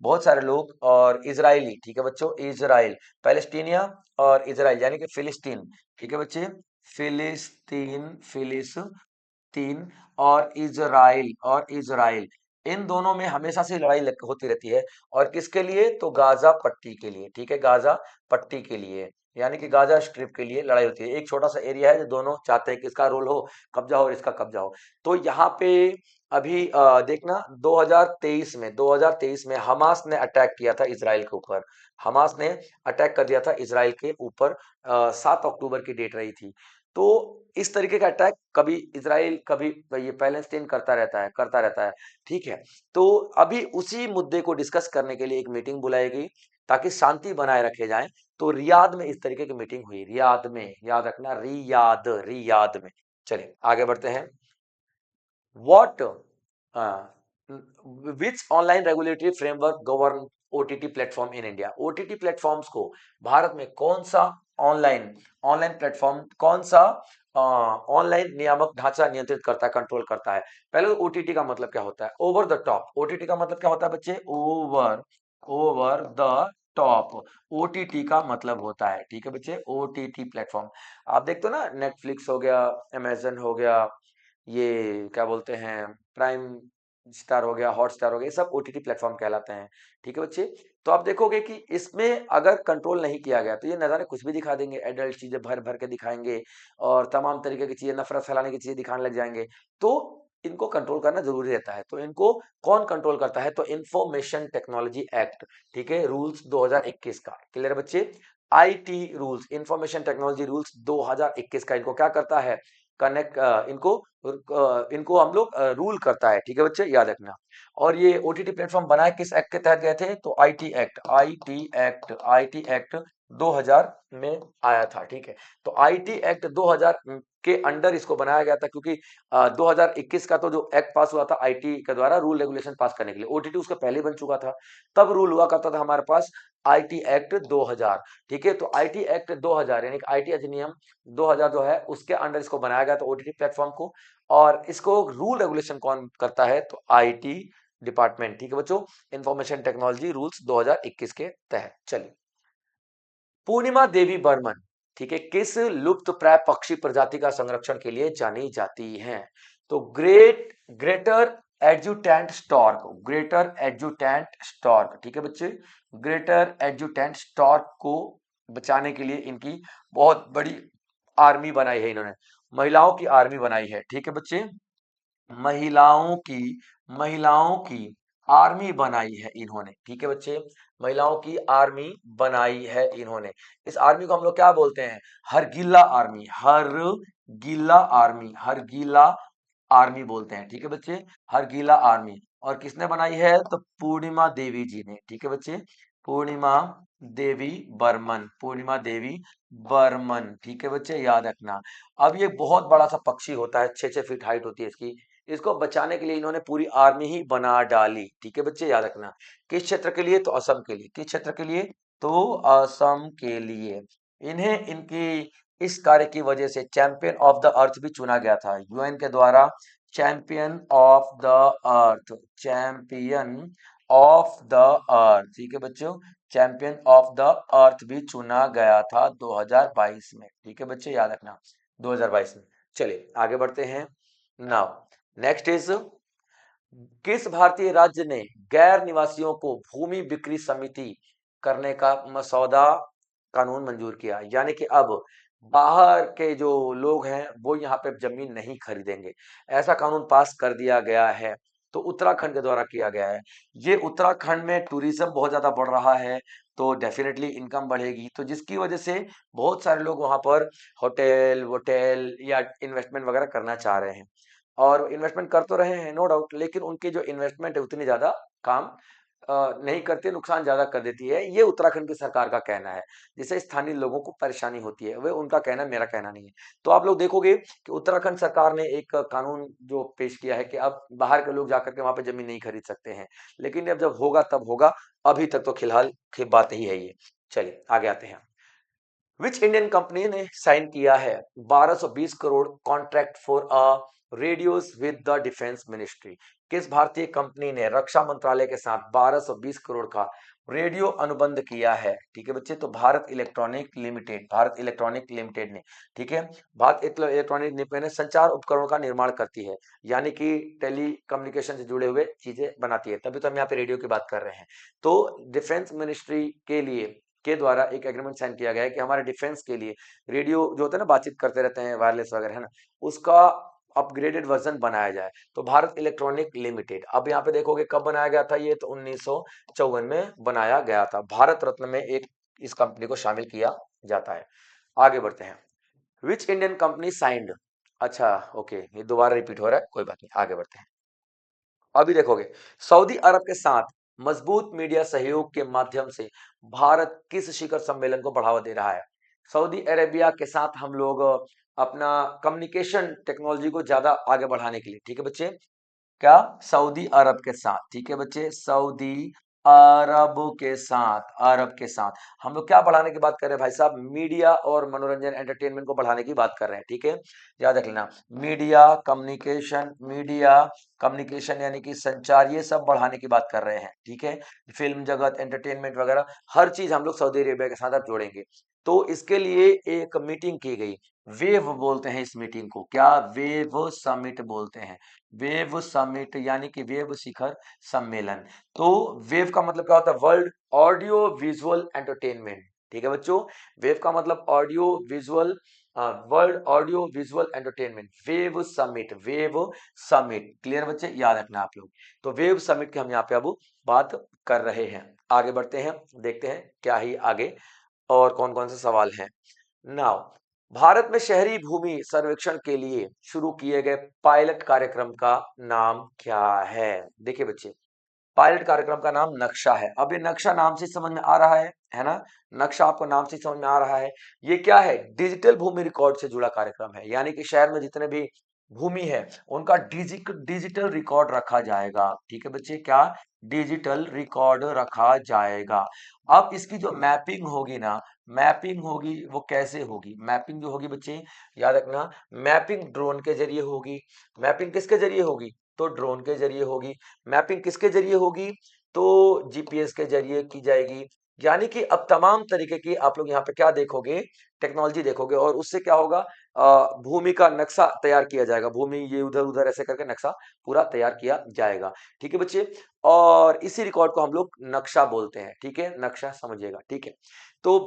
बहुत सारे लोग, और इजरायली, ठीक है बच्चों, इजराइल, पैलेस्टीनिया और इजराइल, यानी कि फिलिस्तीन, ठीक है बच्चे, फिलिस्तीन, फिलिस्तीन और इजराइल, इन दोनों में हमेशा से लड़ाई होती रहती है। और किसके लिए, तो गाजा पट्टी के लिए, ठीक है, गाजा पट्टी के लिए, यानी कि गाजा स्ट्रिप के लिए लड़ाई होती है। एक छोटा सा एरिया है जो दोनों चाहते हैं कि इसका रोल हो, कब्जा हो, इसका कब्जा हो। तो यहाँ पे अभी देखना, 2023 में हमास ने अटैक किया था इसराइल के ऊपर, हमास ने अटैक कर दिया था इसराइल के ऊपर, 7 अक्टूबर की डेट रही थी। तो इस तरीके का अटैक कभी इसराइल, कभी ये पैलेस्टीन करता रहता है, करता रहता है, ठीक है। तो अभी उसी मुद्दे को डिस्कस करने के लिए एक मीटिंग बुलाई गई, ताकि शांति बनाए रखे जाए। तो रियाद में इस तरीके की मीटिंग हुई, रियाद में, याद रखना, रियाद, रियाद में। चलिए आगे बढ़ते हैं। What which online regulatory framework govern OTT platform in India? OTT platforms को भारत में कौन सा ऑनलाइन ऑनलाइन प्लेटफॉर्म, कौन सा ऑनलाइन नियामक ढांचा नियंत्रित करता है, कंट्रोल करता है? पहले तो ओटीटी का मतलब क्या होता है, ओवर द टॉप। ओटीटी का मतलब क्या होता है बच्चे, over, over the top, OTT का मतलब होता है, ठीक है बच्चे, ओटीटी प्लेटफॉर्म। आप देखते हो ना, नेटफ्लिक्स हो गया, अमेजन हो गया, ये क्या बोलते हैं, प्राइम स्टार हो गया, हॉट स्टार हो गया, ये सब ओटीटी प्लेटफॉर्म कहलाते हैं, ठीक है बच्चे। तो आप देखोगे कि इसमें अगर कंट्रोल नहीं किया गया तो ये नज़ारे कुछ भी दिखा देंगे, एडल्ट चीजें भर भर के दिखाएंगे, और तमाम तरीके की चीजें, नफरत फैलाने की चीजें दिखाने लग जाएंगे। तो इनको कंट्रोल करना जरूरी रहता है। तो इनको कौन कंट्रोल करता है, तो इंफॉर्मेशन टेक्नोलॉजी एक्ट, ठीक है, रूल्स 2021 का, क्लियर बच्चे, IT rules, information technology rules 2021 का इनको क्या करता है, कनेक्ट, इनको हम लोग रूल करता है, ठीक है बच्चे, याद रखना। और ये ओटीटी प्लेटफॉर्म बनाए किस एक्ट के तहत गए थे, तो आईटी एक्ट 2000 में आया था, ठीक है। तो आईटी एक्ट 2000 के अंडर इसको बनाया गया था, क्योंकि 2021 का तो जो एक्ट पास हुआ था आईटी के द्वारा, रूल रेगुलेशन पास करने के लिए, ओटीटी उसके पहले ही बन चुका था, तब रूल हुआ करता था हमारे पास आईटी एक्ट 2000, ठीक है। तो आईटी एक्ट 2000 यानी कि आईटी अधिनियम 2000 जो है उसके अंडर इसको बनाया गया था, ओटीटी प्लेटफॉर्म को। और इसको रूल रेगुलेशन कौन करता है, तो आईटी डिपार्टमेंट, ठीक है बच्चों, इंफॉर्मेशन टेक्नोलॉजी रूल्स 2021 के तहत। चलिए, पूर्णिमा देवी बर्मन, ठीक है, किस लुप्त प्राय पक्षी प्रजाति का संरक्षण के लिए जानी जाती हैं, तो ग्रेटर एड्जुटेंट स्टॉर्क, ग्रेटर एड्जुटेंट स्टॉर्क, ठीक है बच्चे, ग्रेटर एड्जुटेंट स्टॉर्क को बचाने के लिए इनकी बहुत बड़ी आर्मी बनाई है इन्होंने, महिलाओं की आर्मी बनाई है, ठीक है बच्चे, महिलाओं की महिलाओं की आर्मी बनाई है इन्होंने, ठीक है बच्चे, महिलाओं की आर्मी बनाई है इन्होंने। इस आर्मी को हम लोग क्या बोलते हैं, हरगिल्ला आर्मी, हरगिल्ला आर्मी, हरगिल्ला आर्मी बोलते हैं, ठीक है बच्चे, हरगिल्ला आर्मी। और किसने बनाई है, तो पूर्णिमा देवी जी ने, ठीक है बच्चे, पूर्णिमा देवी बर्मन, पूर्णिमा देवी बर्मन, ठीक है बच्चे, याद रखना। अब ये बहुत बड़ा सा पक्षी होता है, 6-6 फीट हाइट होती है इसकी, इसको बचाने के लिए इन्होंने पूरी आर्मी ही बना डाली, ठीक है बच्चे, याद रखना। किस क्षेत्र के लिए, तो असम के लिए, किस क्षेत्र के लिए, तो असम के लिए। इन्हें इनकी इस कार्य की वजह से चैंपियन ऑफ द अर्थ भी चुना गया था यूएन के द्वारा, champion of the earth, champion of the earth, ठीक है बच्चों, चैंपियन ऑफ द अर्थ भी चुना गया था 2022 में, ठीक है बच्चे, याद रखना, 2022 में। चलिए आगे बढ़ते हैं। नाउ नेक्स्ट इज, किस भारतीय राज्य ने गैर निवासियों को भूमि बिक्री समिति करने का मसौदा कानून मंजूर किया, यानी कि अब बाहर के जो लोग हैं वो यहाँ पे जमीन नहीं खरीदेंगे, ऐसा कानून पास कर दिया गया है, तो उत्तराखंड के द्वारा किया गया है। ये उत्तराखंड में टूरिज्म बहुत ज्यादा बढ़ रहा है, तो डेफिनेटली इनकम बढ़ेगी, तो जिसकी वजह से बहुत सारे लोग वहां पर होटल वोटेल या इन्वेस्टमेंट वगैरह करना चाह रहे हैं, और इन्वेस्टमेंट कर तो रहे हैं नो डाउट, लेकिन उनकी जो इन्वेस्टमेंट है उतनी ज्यादा काम नहीं करती, नुकसान ज्यादा कर देती है, ये उत्तराखंड की सरकार का कहना है, जिससे स्थानीय लोगों को परेशानी होती है, वे उनका कहना, मेरा कहना नहीं है। तो आप लोग देखोगे कि उत्तराखंड सरकार ने एक कानून जो पेश किया है कि अब बाहर के लोग जाकर के वहां पे जमीन नहीं खरीद सकते हैं, लेकिन जब होगा तब होगा, अभी तक तो फिलहाल की बात ही है ये। चलिए आगे आते हैं। विच इंडियन कंपनी ने साइन किया है 1220 crore contract for a radios with the defence ministry, किस भारतीय कंपनी ने रक्षा मंत्रालय के साथ 1220 करोड़ का रेडियो अनुबंध किया है, ठीक है बच्चे, तो Bharat electronic limited, Bharat electronic limited ने, ठीक है, भारत इलेक्ट्रॉनिक लिमिटेड ने संचार उपकरणों का निर्माण करती है, यानी कि टेली कम्युनिकेशन से जुड़े हुए चीजें बनाती है, तभी तो हम यहाँ पे रेडियो की बात कर रहे हैं। तो डिफेंस मिनिस्ट्री के लिए के द्वारा एक एग्रीमेंट साइन किया गया है कि हमारे डिफेंस के लिए रेडियो जो होता है ना, बातचीत करते रहते हैं वायरलेस वगैरह, है ना, उसका अपग्रेडेड वर्जन बनाया जाए, तो भारत इलेक्ट्रॉनिक लिमिटेड। अब यहाँ पे देखोगे कब बनाया गया था ये, तो 1954 में बनाया गया था, भारत रत्न में एक इस कंपनी को शामिल किया जाता है। आगे बढ़ते हैं। विच इंडियन कंपनी साइंड, अच्छा ओके, ये दोबारा रिपीट हो रहा है, कोई बात नहीं, आगे बढ़ते हैं। अभी देखोगे, सऊदी अरब के साथ मजबूत मीडिया सहयोग के माध्यम से भारत किस शिखर सम्मेलन को बढ़ावा दे रहा है, सऊदी अरेबिया के साथ हम लोग अपना कम्युनिकेशन टेक्नोलॉजी को ज्यादा आगे बढ़ाने के लिए, ठीक है बच्चे, क्या, सऊदी अरब के साथ, ठीक है बच्चे, सऊदी अरब के साथ, अरब के साथ हम लोग क्या बढ़ाने की बात कर रहे हैं भाई साहब, मीडिया और मनोरंजन एंटरटेनमेंट को बढ़ाने की बात कर रहे हैं, ठीक है, याद रख लेना, मीडिया कम्युनिकेशन यानी कि संचार, ये सब बढ़ाने की बात कर रहे हैं, ठीक है, फिल्म जगत, एंटरटेनमेंट वगैरह, हर चीज हम लोग सऊदी अरेबिया के साथ अब जोड़ेंगे। तो इसके लिए एक मीटिंग की गई, वेव बोलते हैं इस मीटिंग को, क्या, वेव समिट बोलते हैं, वेव समिट यानी कि वेव शिखर सम्मेलन। तो वेव का मतलब क्या होता है, वर्ल्ड ऑडियो विजुअल एंटरटेनमेंट, ठीक है बच्चों, वेव का मतलब audio visual, world audio visual entertainment, wave summit, wave summit, clear बच्चे, याद रखना आप लोग। तो वेव समिट की हम यहाँ पे अब बात कर रहे हैं। आगे बढ़ते हैं, देखते हैं क्या ही आगे और कौन कौन से सवाल हैं। नाउ, भारत में शहरी भूमि सर्वेक्षण के लिए शुरू किए गए पायलट कार्यक्रम का नाम क्या है, देखिए बच्चे, पायलट कार्यक्रम का नाम नक्शा है। अब ये नक्शा नाम से समझ में आ रहा है ना, नक्शा आपको नाम से समझ में आ रहा है। ये क्या है, डिजिटल भूमि रिकॉर्ड से जुड़ा कार्यक्रम है, यानी कि शहर में जितने भी भूमि है, उनका डिजिटल रिकॉर्ड रखा जाएगा। ठीक है बच्चे, क्या डिजिटल रिकॉर्ड रखा जाएगा। अब इसकी जो मैपिंग होगी ना, मैपिंग होगी वो कैसे होगी, मैपिंग जो होगी बच्चे याद रखना, मैपिंग ड्रोन के जरिए होगी। मैपिंग किसके जरिए होगी, तो ड्रोन के जरिए होगी। मैपिंग किसके जरिए होगी, तो जीपीएस के जरिए की जाएगी। यानी कि अब तमाम तरीके की आप लोग यहाँ पे क्या देखोगे, टेक्नोलॉजी देखोगे, और उससे क्या होगा, भूमि का नक्शा तैयार किया जाएगा। भूमि ये उधर उधर ऐसे करके नक्शा पूरा तैयार किया जाएगा। ठीक है बच्चे, और इसी रिकॉर्ड को हम लोग नक्शा बोलते हैं। ठीक है, नक्शा समझिएगा। ठीक है, तो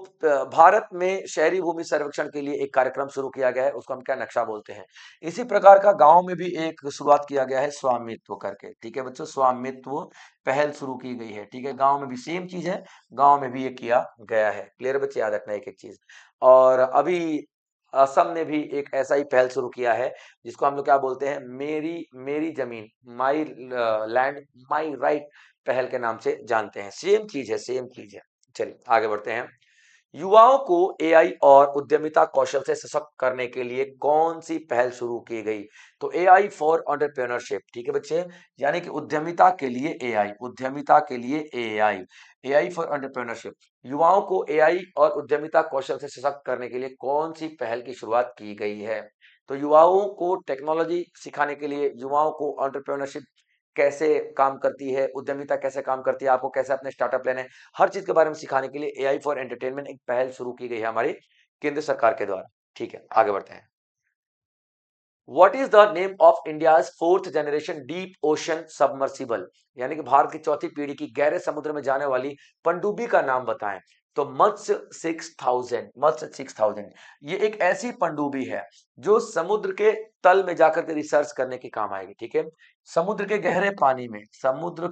भारत में शहरी भूमि सर्वेक्षण के लिए एक कार्यक्रम शुरू किया गया है, उसको हम क्या नक्शा बोलते हैं। इसी प्रकार का गांव में भी एक शुरुआत किया गया है स्वामित्व करके। ठीक है बच्चों, स्वामित्व पहल शुरू की गई है। ठीक है, गांव में भी सेम चीज है, गांव में भी ये किया गया है। क्लियर बच्चे, याद रखना एक एक चीज। और अभी असम ने भी एक ऐसा ही पहल शुरू किया है, जिसको हम लोग क्या बोलते हैं, मेरी मेरी जमीन, माई लैंड माई राइट पहल के नाम से जानते हैं। सेम चीज है, सेम चीज है। चलिए आगे बढ़ते हैं। युवाओं को एआई और उद्यमिता कौशल से सशक्त करने के लिए कौन सी पहल शुरू की गई, तो एआई फॉर एंटरप्रेन्योरशिप। ठीक है बच्चे, यानी कि उद्यमिता के लिए एआई, उद्यमिता के लिए एआई, एआई फॉर एंटरप्रेन्योरशिप। युवाओं को एआई और उद्यमिता कौशल से सशक्त करने के लिए कौन सी पहल की शुरुआत की गई है, तो युवाओं को टेक्नोलॉजी सिखाने के लिए, युवाओं को एंटरप्रेन्योरशिप कैसे काम करती है, उद्यमिता कैसे काम करती है, आपको कैसे अपने स्टार्टअप लेने, हर चीज के बारे में सिखाने के लिए एआई फॉर एंटरटेनमेंट एक पहल शुरू की गई है हमारी केंद्र सरकार के द्वारा। ठीक है, आगे बढ़ते हैं। What is the name of India's fourth generation deep ocean submersible, यानी कि भारत की चौथी पीढ़ी की गहरे समुद्र में जाने वाली पनडुब्बी का नाम बताएं, तो मत्स्य 6000, मत्स्य 6000। ये एक ऐसी पनडुब्बी है जो समुद्र के तल में जाकर के रिसर्च करने के काम आएगी। ठीक है, समुद्र के गहरे पानी में, समुद्र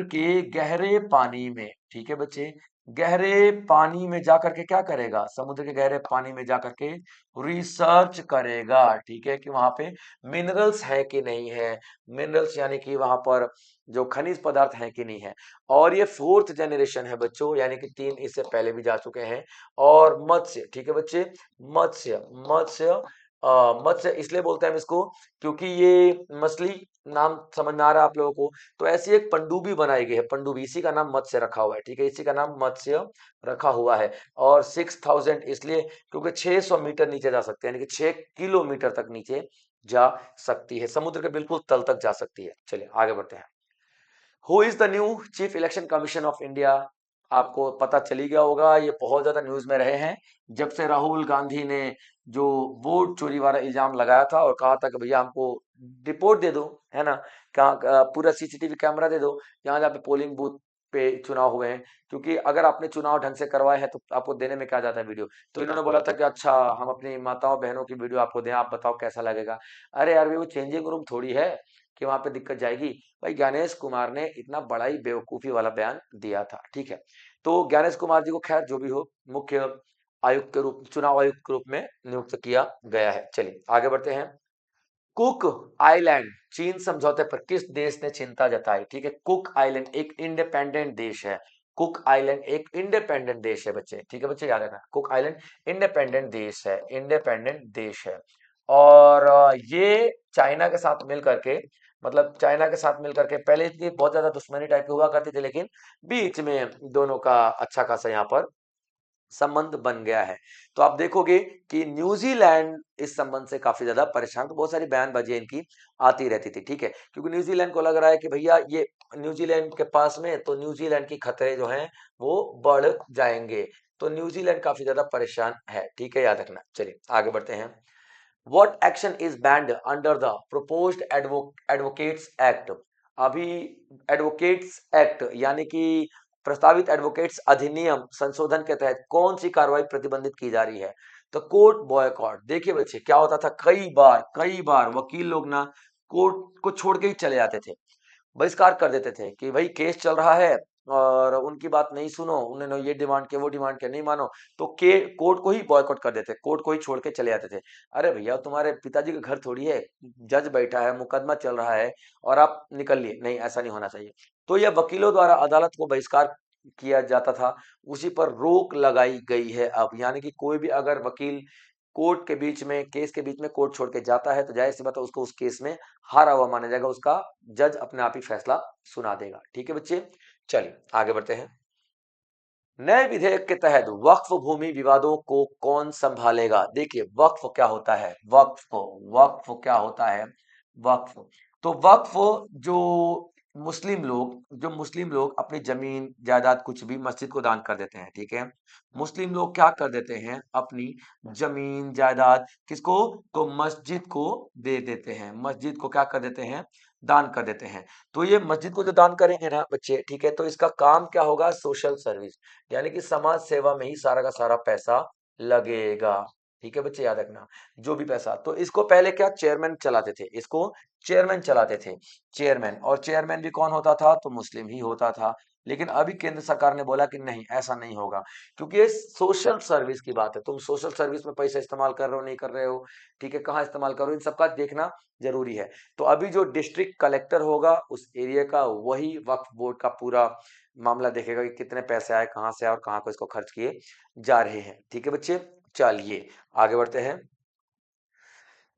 के गहरे पानी में, ठीक है बच्चे, गहरे पानी में जाकर के क्या करेगा, समुद्र के गहरे पानी में जाकर के रिसर्च करेगा। ठीक है, कि वहां पे मिनरल्स है कि नहीं है, मिनरल्स यानी कि वहां पर जो खनिज पदार्थ है कि नहीं है। और ये फोर्थ जनरेशन है बच्चों, यानी कि 3 इससे पहले भी जा चुके हैं। और मत्स्य, ठीक है बच्चे, मत्स्य मत्स्य मत्स्य इसलिए बोलते हैं हम इसको, क्योंकि ये मछली नाम समझ में आ रहा है आप लोगों को, तो ऐसी एक पनडुब्बी बनाई गई है, पनडुब्बी, इसी का नाम मत्स्य रखा हुआ है। ठीक है, इसी का नाम मत्स्य रखा हुआ है। और 6000 इसलिए क्योंकि 600 मीटर नीचे जा सकते हैं, यानी कि 6 किलोमीटर तक नीचे जा सकती है, समुद्र के बिल्कुल तल तक जा सकती है। चलिए आगे बढ़ते हैं। Who is the new chief election commission of India, आपको पता चली गया होगा, ये बहुत ज्यादा न्यूज में रहे हैं जब से राहुल गांधी ने जो वोट चोरी वाला इल्जाम लगाया था और कहा था कि भैया हमको रिपोर्ट दे दो, है ना, कहा पूरा सीसीटीवी कैमरा दे दो जहां जहाँ पे पोलिंग बूथ पे चुनाव हुए हैं, क्योंकि अगर आपने चुनाव ढंग से करवाए हैं तो आपको देने में क्या जाता है वीडियो। तो इन्होंने बोला था कि अच्छा हम अपनी माताओं बहनों की वीडियो आपको दें, आप बताओ कैसा लगेगा। अरे यार वो चेंजिंग रूम थोड़ी है कि वहां पे दिक्कत जाएगी। भाई ज्ञानेश कुमार ने इतना बड़ा ही बेवकूफी वाला बयान दिया था। ठीक है, तो ज्ञानेश कुमार जी को खैर जो भी हो, मुख्य आयुक्त के रूप, चुनाव आयुक्त के रूप में नियुक्त किया गया है। चलिए आगे बढ़ते हैं। कुक आइलैंड चीन समझौते पर किस देश ने चिंता जताई, ठीक है, कुक आइलैंड एक इंडिपेंडेंट देश है, कुक आइलैंड एक इंडिपेंडेंट देश है बच्चे। ठीक है बच्चे, याद रखना, कुक आइलैंड इंडिपेंडेंट देश है, इंडिपेंडेंट देश है। और ये चाइना के साथ मिल करके, मतलब चाइना के साथ मिल करके, पहले इतनी बहुत ज्यादा दुश्मनी टाइप की हुआ करती थी, लेकिन बीच में दोनों का अच्छा खासा यहाँ पर संबंध बन गया है। तो आप देखोगे कि न्यूजीलैंड इस संबंध से काफी ज्यादा परेशान, तो बहुत सारी बयानबाजी इनकी आती रहती थी। ठीक है, क्योंकि न्यूजीलैंड को लग रहा है कि भैया ये न्यूजीलैंड के पास में, तो न्यूजीलैंड की खतरे जो हैं वो बढ़ जाएंगे, तो न्यूजीलैंड काफी ज्यादा परेशान है। ठीक है, याद रखना। चलिए आगे बढ़ते हैं। What action is band under the proposed advocates act, अभी एडवोकेट्स एक्ट यानी कि प्रस्तावित एडवोकेट्स अधिनियम संशोधन के तहत कौन सी कार्रवाई प्रतिबंधित की जा रही है, तो कोर्ट बॉयकॉट। देखिए बच्चे क्या होता था, कई बार वकील लोग ना कोर्ट को छोड़ के ही चले जाते थे, बहिष्कार कर देते थे कि भाई केस चल रहा है और उनकी बात नहीं सुनो, उन्होंने ये डिमांड किया वो डिमांड किया नहीं मानो, तो के कोर्ट को ही बॉयकॉट कर देते, कोर्ट को ही छोड़ के चले जाते थे। अरे भैया तुम्हारे पिताजी का घर थोड़ी है, जज बैठा है, मुकदमा चल रहा है और आप निकल लिए, नहीं ऐसा नहीं होना चाहिए। तो यह वकीलों द्वारा अदालत को बहिष्कार किया जाता था, उसी पर रोक लगाई गई है अब, यानी कि कोई भी अगर वकील कोर्ट के बीच में, केस के बीच में कोर्ट छोड़ के जाता है तो जाहिर सी बात है उसको उस केस में हारा हुआ माना जाएगा, उसका जज अपने आप ही फैसला सुना देगा। ठीक है बच्चे, चलिए आगे बढ़ते हैं। नए विधेयक के तहत वक्फ भूमि विवादों को कौन संभालेगा? देखिए वक्फ क्या होता है, वक्फ क्या होता है, वक्फ तो वक्फ जो मुस्लिम लोग अपनी जमीन जायदाद कुछ भी मस्जिद को दान कर देते हैं। ठीक है, मुस्लिम लोग क्या कर देते हैं, अपनी जमीन जायदाद किसको, तो मस्जिद को दे देते हैं, मस्जिद को क्या कर देते हैं, दान कर देते हैं। तो ये मस्जिद को जो दान करेंगे ना बच्चे, ठीक है, तो इसका काम क्या होगा, सोशल सर्विस, यानी कि समाज सेवा में ही सारा का सारा पैसा लगेगा। ठीक है बच्चे, याद रखना जो भी पैसा, तो इसको पहले क्या चेयरमैन चलाते थे, इसको चेयरमैन चलाते थे, चेयरमैन, और चेयरमैन भी कौन होता था, तो मुस्लिम ही होता था। लेकिन अभी केंद्र सरकार ने बोला कि नहीं ऐसा नहीं होगा, क्योंकि ये सोशल सर्विस की बात है, तुम सोशल सर्विस में पैसा इस्तेमाल कर रहे हो नहीं कर रहे हो, ठीक है, कहाँ इस्तेमाल कर रहे हो, इन सबका देखना जरूरी है। तो अभी जो डिस्ट्रिक्ट कलेक्टर होगा उस एरिया का, वही वक्फ बोर्ड का पूरा मामला देखेगा कि कितने पैसे आए, कहां से आए और कहां को इसको खर्च किए जा रहे हैं। ठीक है बच्चे, चलिए आगे बढ़ते हैं।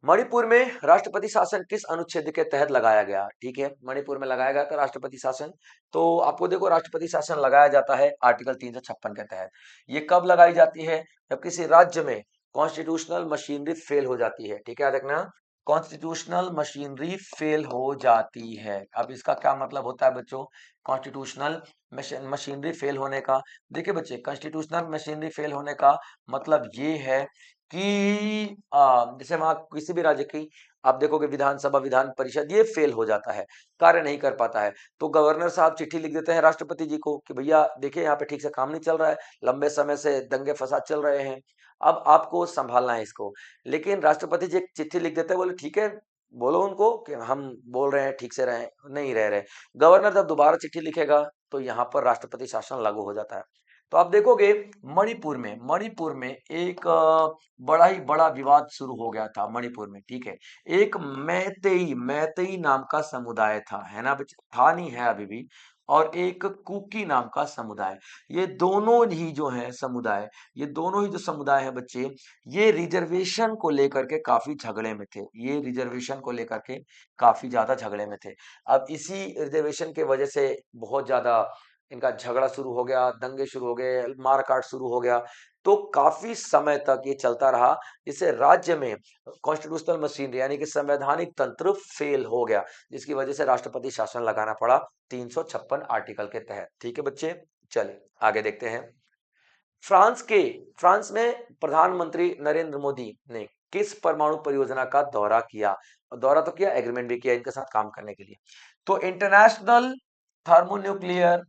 मणिपुर में राष्ट्रपति शासन किस अनुच्छेद के तहत लगाया गया? ठीक है, मणिपुर में लगाया गया था राष्ट्रपति शासन। तो आपको देखो राष्ट्रपति शासन लगाया जाता है आर्टिकल 356 के तहत। ये कब लगाई जाती है, जब किसी राज्य में कॉन्स्टिट्यूशनल मशीनरी फेल हो जाती है। ठीक है, याद रखना, कॉन्स्टिट्यूशनल मशीनरी फेल हो जाती है। अब इसका क्या मतलब होता है बच्चों, कॉन्स्टिट्यूशनल मशीनरी फेल होने का, देखिए बच्चे कॉन्स्टिट्यूशनल मशीनरी फेल होने का मतलब ये है कि जैसे वहां किसी भी राज्य की आप देखोगे विधानसभा विधान परिषद ये फेल हो जाता है, कार्य नहीं कर पाता है, तो गवर्नर साहब चिट्ठी लिख देते हैं राष्ट्रपति जी को कि भैया देखिए यहाँ पे ठीक से काम नहीं चल रहा है, लंबे समय से दंगे फसाद चल रहे हैं, अब आपको संभालना है इसको। लेकिन राष्ट्रपति जी एक चिट्ठी लिख देते हैं, बोले ठीक है, बोलो उनको कि हम बोल रहे हैं ठीक से रहे, नहीं रह रहे। गवर्नर जब दोबारा चिट्ठी लिखेगा तो यहाँ पर राष्ट्रपति शासन लागू हो जाता है। तो आप देखोगे मणिपुर में एक बड़ा ही बड़ा विवाद शुरू हो गया था मणिपुर में। ठीक है, एक मैतेई नाम का समुदाय था, है ना बच्चे, था नहीं है अभी भी, और एक कुकी नाम का समुदाय, ये दोनों ही जो है समुदाय, ये दोनों ही जो समुदाय है बच्चे, ये रिजर्वेशन को लेकर के काफी झगड़े में थे, ये रिजर्वेशन को लेकर के काफी ज्यादा झगड़े में थे। अब इसी रिजर्वेशन के वजह से बहुत ज्यादा इनका झगड़ा शुरू हो गया, दंगे शुरू हो गए, मारकाट शुरू हो गया। तो काफी समय तक ये चलता रहा, जिससे राज्य में कॉन्स्टिट्यूशनल मशीनरी यानी कि संवैधानिक तंत्र फेल हो गया, जिसकी वजह से राष्ट्रपति शासन लगाना पड़ा 356 आर्टिकल के तहत। ठीक है बच्चे, चलिए आगे देखते हैं। फ्रांस के फ्रांस में प्रधानमंत्री नरेंद्र मोदी ने किस परमाणु परियोजना का दौरा किया? और दौरा तो किया, एग्रीमेंट भी किया इनके साथ काम करने के लिए। तो international thermonuclear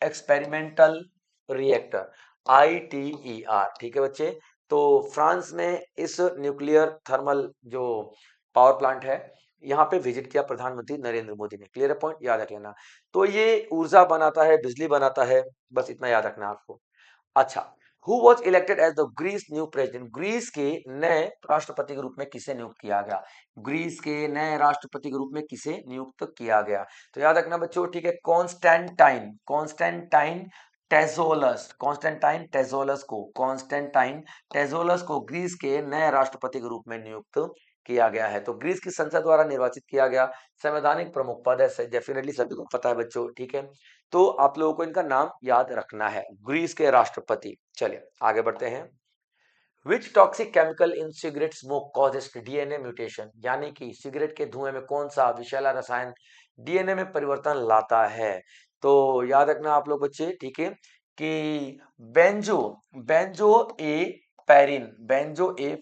experimental reactor, ITER। ठीक है बच्चे, तो फ्रांस में इस न्यूक्लियर थर्मल जो पावर प्लांट है, यहाँ पे विजिट किया प्रधानमंत्री नरेंद्र मोदी ने। क्लियर है पॉइंट, याद रख लेना। तो ये ऊर्जा बनाता है, बिजली बनाता है, बस इतना याद रखना आपको। अच्छा, who was elected as the Greece new president? Greece के नए राष्ट्रपति के रूप में किसे नियुक्त किया गया? ग्रीस के नए राष्ट्रपति के रूप में किसे नियुक्त किया गया? तो याद रखना बच्चों, ठीक है, कॉन्स्टेंटाइन टेजोलस को ग्रीस के नए राष्ट्रपति के रूप में नियुक्त किया गया है। तो ग्रीस की संसद द्वारा निर्वाचित किया गया संवैधानिक प्रमुख पद है, डेफिनेटली सभी को पता है बच्चों। ठीक है, तो आप लोगों को इनका नाम याद रखना है, ग्रीस के राष्ट्रपति। चलिए आगे बढ़ते हैं। Which toxic chemical in cigarette smoke causes DNA mutation? यानी कि सिगरेट के धुएं में कौन सा विषैला रसायन DNA में परिवर्तन लाता है? तो याद रखना आप लोग बच्चे, ठीक है, कि बेंजो बेंजो ए बेंजो ए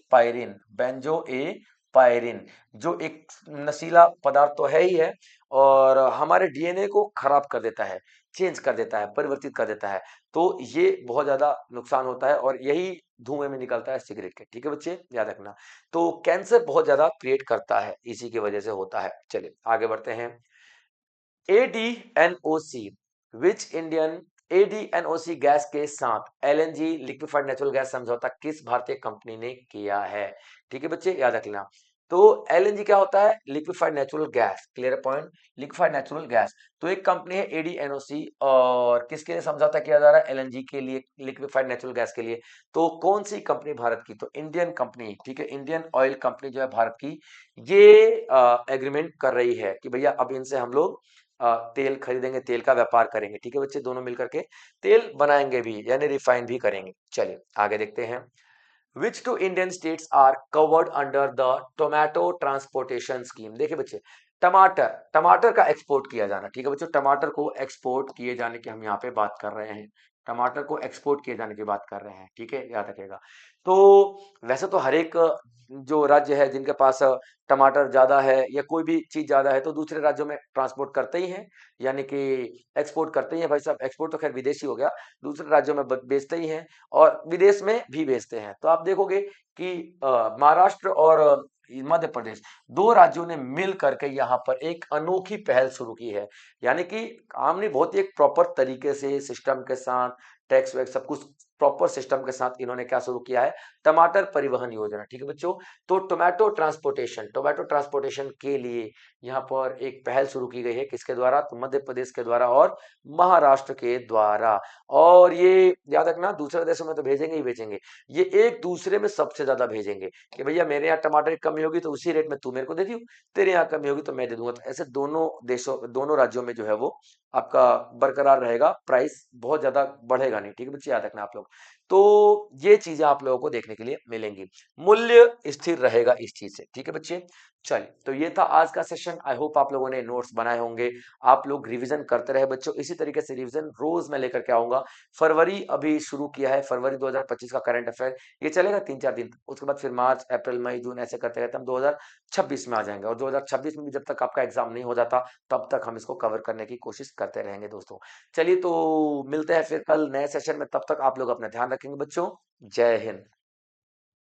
पायरिन जो एक नशीला पदार्थ तो है ही है, और हमारे DNA को खराब कर देता है, चेंज कर देता है, परिवर्तित कर देता है। तो ये बहुत ज्यादा नुकसान होता है, और यही धुएं में निकलता है सिगरेट के। ठीक है बच्चे, याद रखना। तो कैंसर बहुत ज्यादा क्रिएट करता है, इसी की वजह से होता है। चलिए आगे बढ़ते हैं। ADNOC which Indian ADNOC gas के साथ LNG लिक्विफाइड नेचुरल गैस समझौता किस भारतीय कंपनी ने किया है? ठीक है बच्चे, याद रख लेना। तो एलएनजी क्या होता है? Liquefied natural gas. Clear point? Liquefied natural gas. तो एक कंपनी है एडीएनओसी, और किसके लिए समझौता किया जा रहा है? एलएनजी के लिए, लिक्विफाइड नेचुरल गैस के लिए। तो कौन सी कंपनी? भारत की। तो इंडियन कंपनी, ठीक है, इंडियन ऑयल कंपनी जो है भारत की, ये एग्रीमेंट कर रही है कि भैया अब इनसे हम लोग तेल खरीदेंगे, तेल का व्यापार करेंगे। ठीक है बच्चे, दोनों मिलकर के तेल बनाएंगे भी, यानी रिफाइन भी करेंगे। चलिए आगे देखते हैं। Which two Indian states are covered under the tomato transportation scheme? देखिए बच्चे, टमाटर, टमाटर का एक्सपोर्ट किया जाना, ठीक है बच्चों, टमाटर को एक्सपोर्ट किए जाने की हम यहाँ पे बात कर रहे हैं। टमाटर को एक्सपोर्ट किए जाने की बात कर रहे हैं, ठीक है, याद रखिएगा। तो वैसे तो हर एक जो राज्य है जिनके पास टमाटर ज्यादा है या कोई भी चीज ज्यादा है, तो दूसरे राज्यों में ट्रांसपोर्ट करते ही हैं, यानी कि एक्सपोर्ट करते ही हैं भाई साहब। एक्सपोर्ट तो खैर विदेशी हो गया, दूसरे राज्यों में बेचते ही हैं और विदेश में भी भेजते हैं। तो आप देखोगे कि महाराष्ट्र और मध्य प्रदेश, दो राज्यों ने मिल करके यहाँ पर एक अनोखी पहल शुरू की है। यानी कि काम नहीं, बहुत ही एक प्रॉपर तरीके से सिस्टम के साथ, टैक्स वैक्स सब कुछ प्रॉपर सिस्टम के साथ इन्होंने क्या शुरू किया है? टमाटर परिवहन योजना। ठीक है बच्चों, तो टोमेटो ट्रांसपोर्टेशन के लिए यहाँ पर एक पहल शुरू की गई है। किसके द्वारा? तो मध्य प्रदेश के द्वारा और महाराष्ट्र के द्वारा। और ये याद रखना, दूसरे देशों में तो भेजेंगे ही भेजेंगे, ये एक दूसरे में सबसे ज्यादा भेजेंगे कि भैया मेरे यहाँ टमाटर की कमी होगी तो उसी रेट में तू मेरे को दे दियो, तेरे यहाँ कमी होगी तो मैं दे दूंगा। तो ऐसे दोनों देशों, दोनों राज्यों में जो है वो आपका बरकरार रहेगा, प्राइस बहुत ज्यादा बढ़ेगा नहीं। ठीक है बच्चे, याद रखना आप लोग। तो ये चीजें आप लोगों को देखने के लिए मिलेंगी, मूल्य स्थिर रहेगा इस चीज से। ठीक है बच्चे, चलिए तो ये था आज का सेशन। आई होप आप लोगों ने नोट्स बनाए होंगे, आप लोग रिवीजन करते रहे बच्चों। इसी तरीके से रिवीजन रोज मैं लेकर के आऊंगा। फरवरी अभी शुरू किया है, फरवरी 2025 का करंट अफेयर, ये चलेगा 3-4 दिन, उसके बाद फिर मार्च, अप्रैल, मई, जून, ऐसे करते करते हम 2026 में आ जाएंगे। और 2026 में भी जब तक आपका एग्जाम नहीं हो जाता तब तक हम इसको कवर करने की कोशिश करते रहेंगे दोस्तों। चलिए तो मिलते हैं फिर कल नए सेशन में, तब तक आप लोग अपना ध्यान रखेंगे बच्चों। जय हिंद।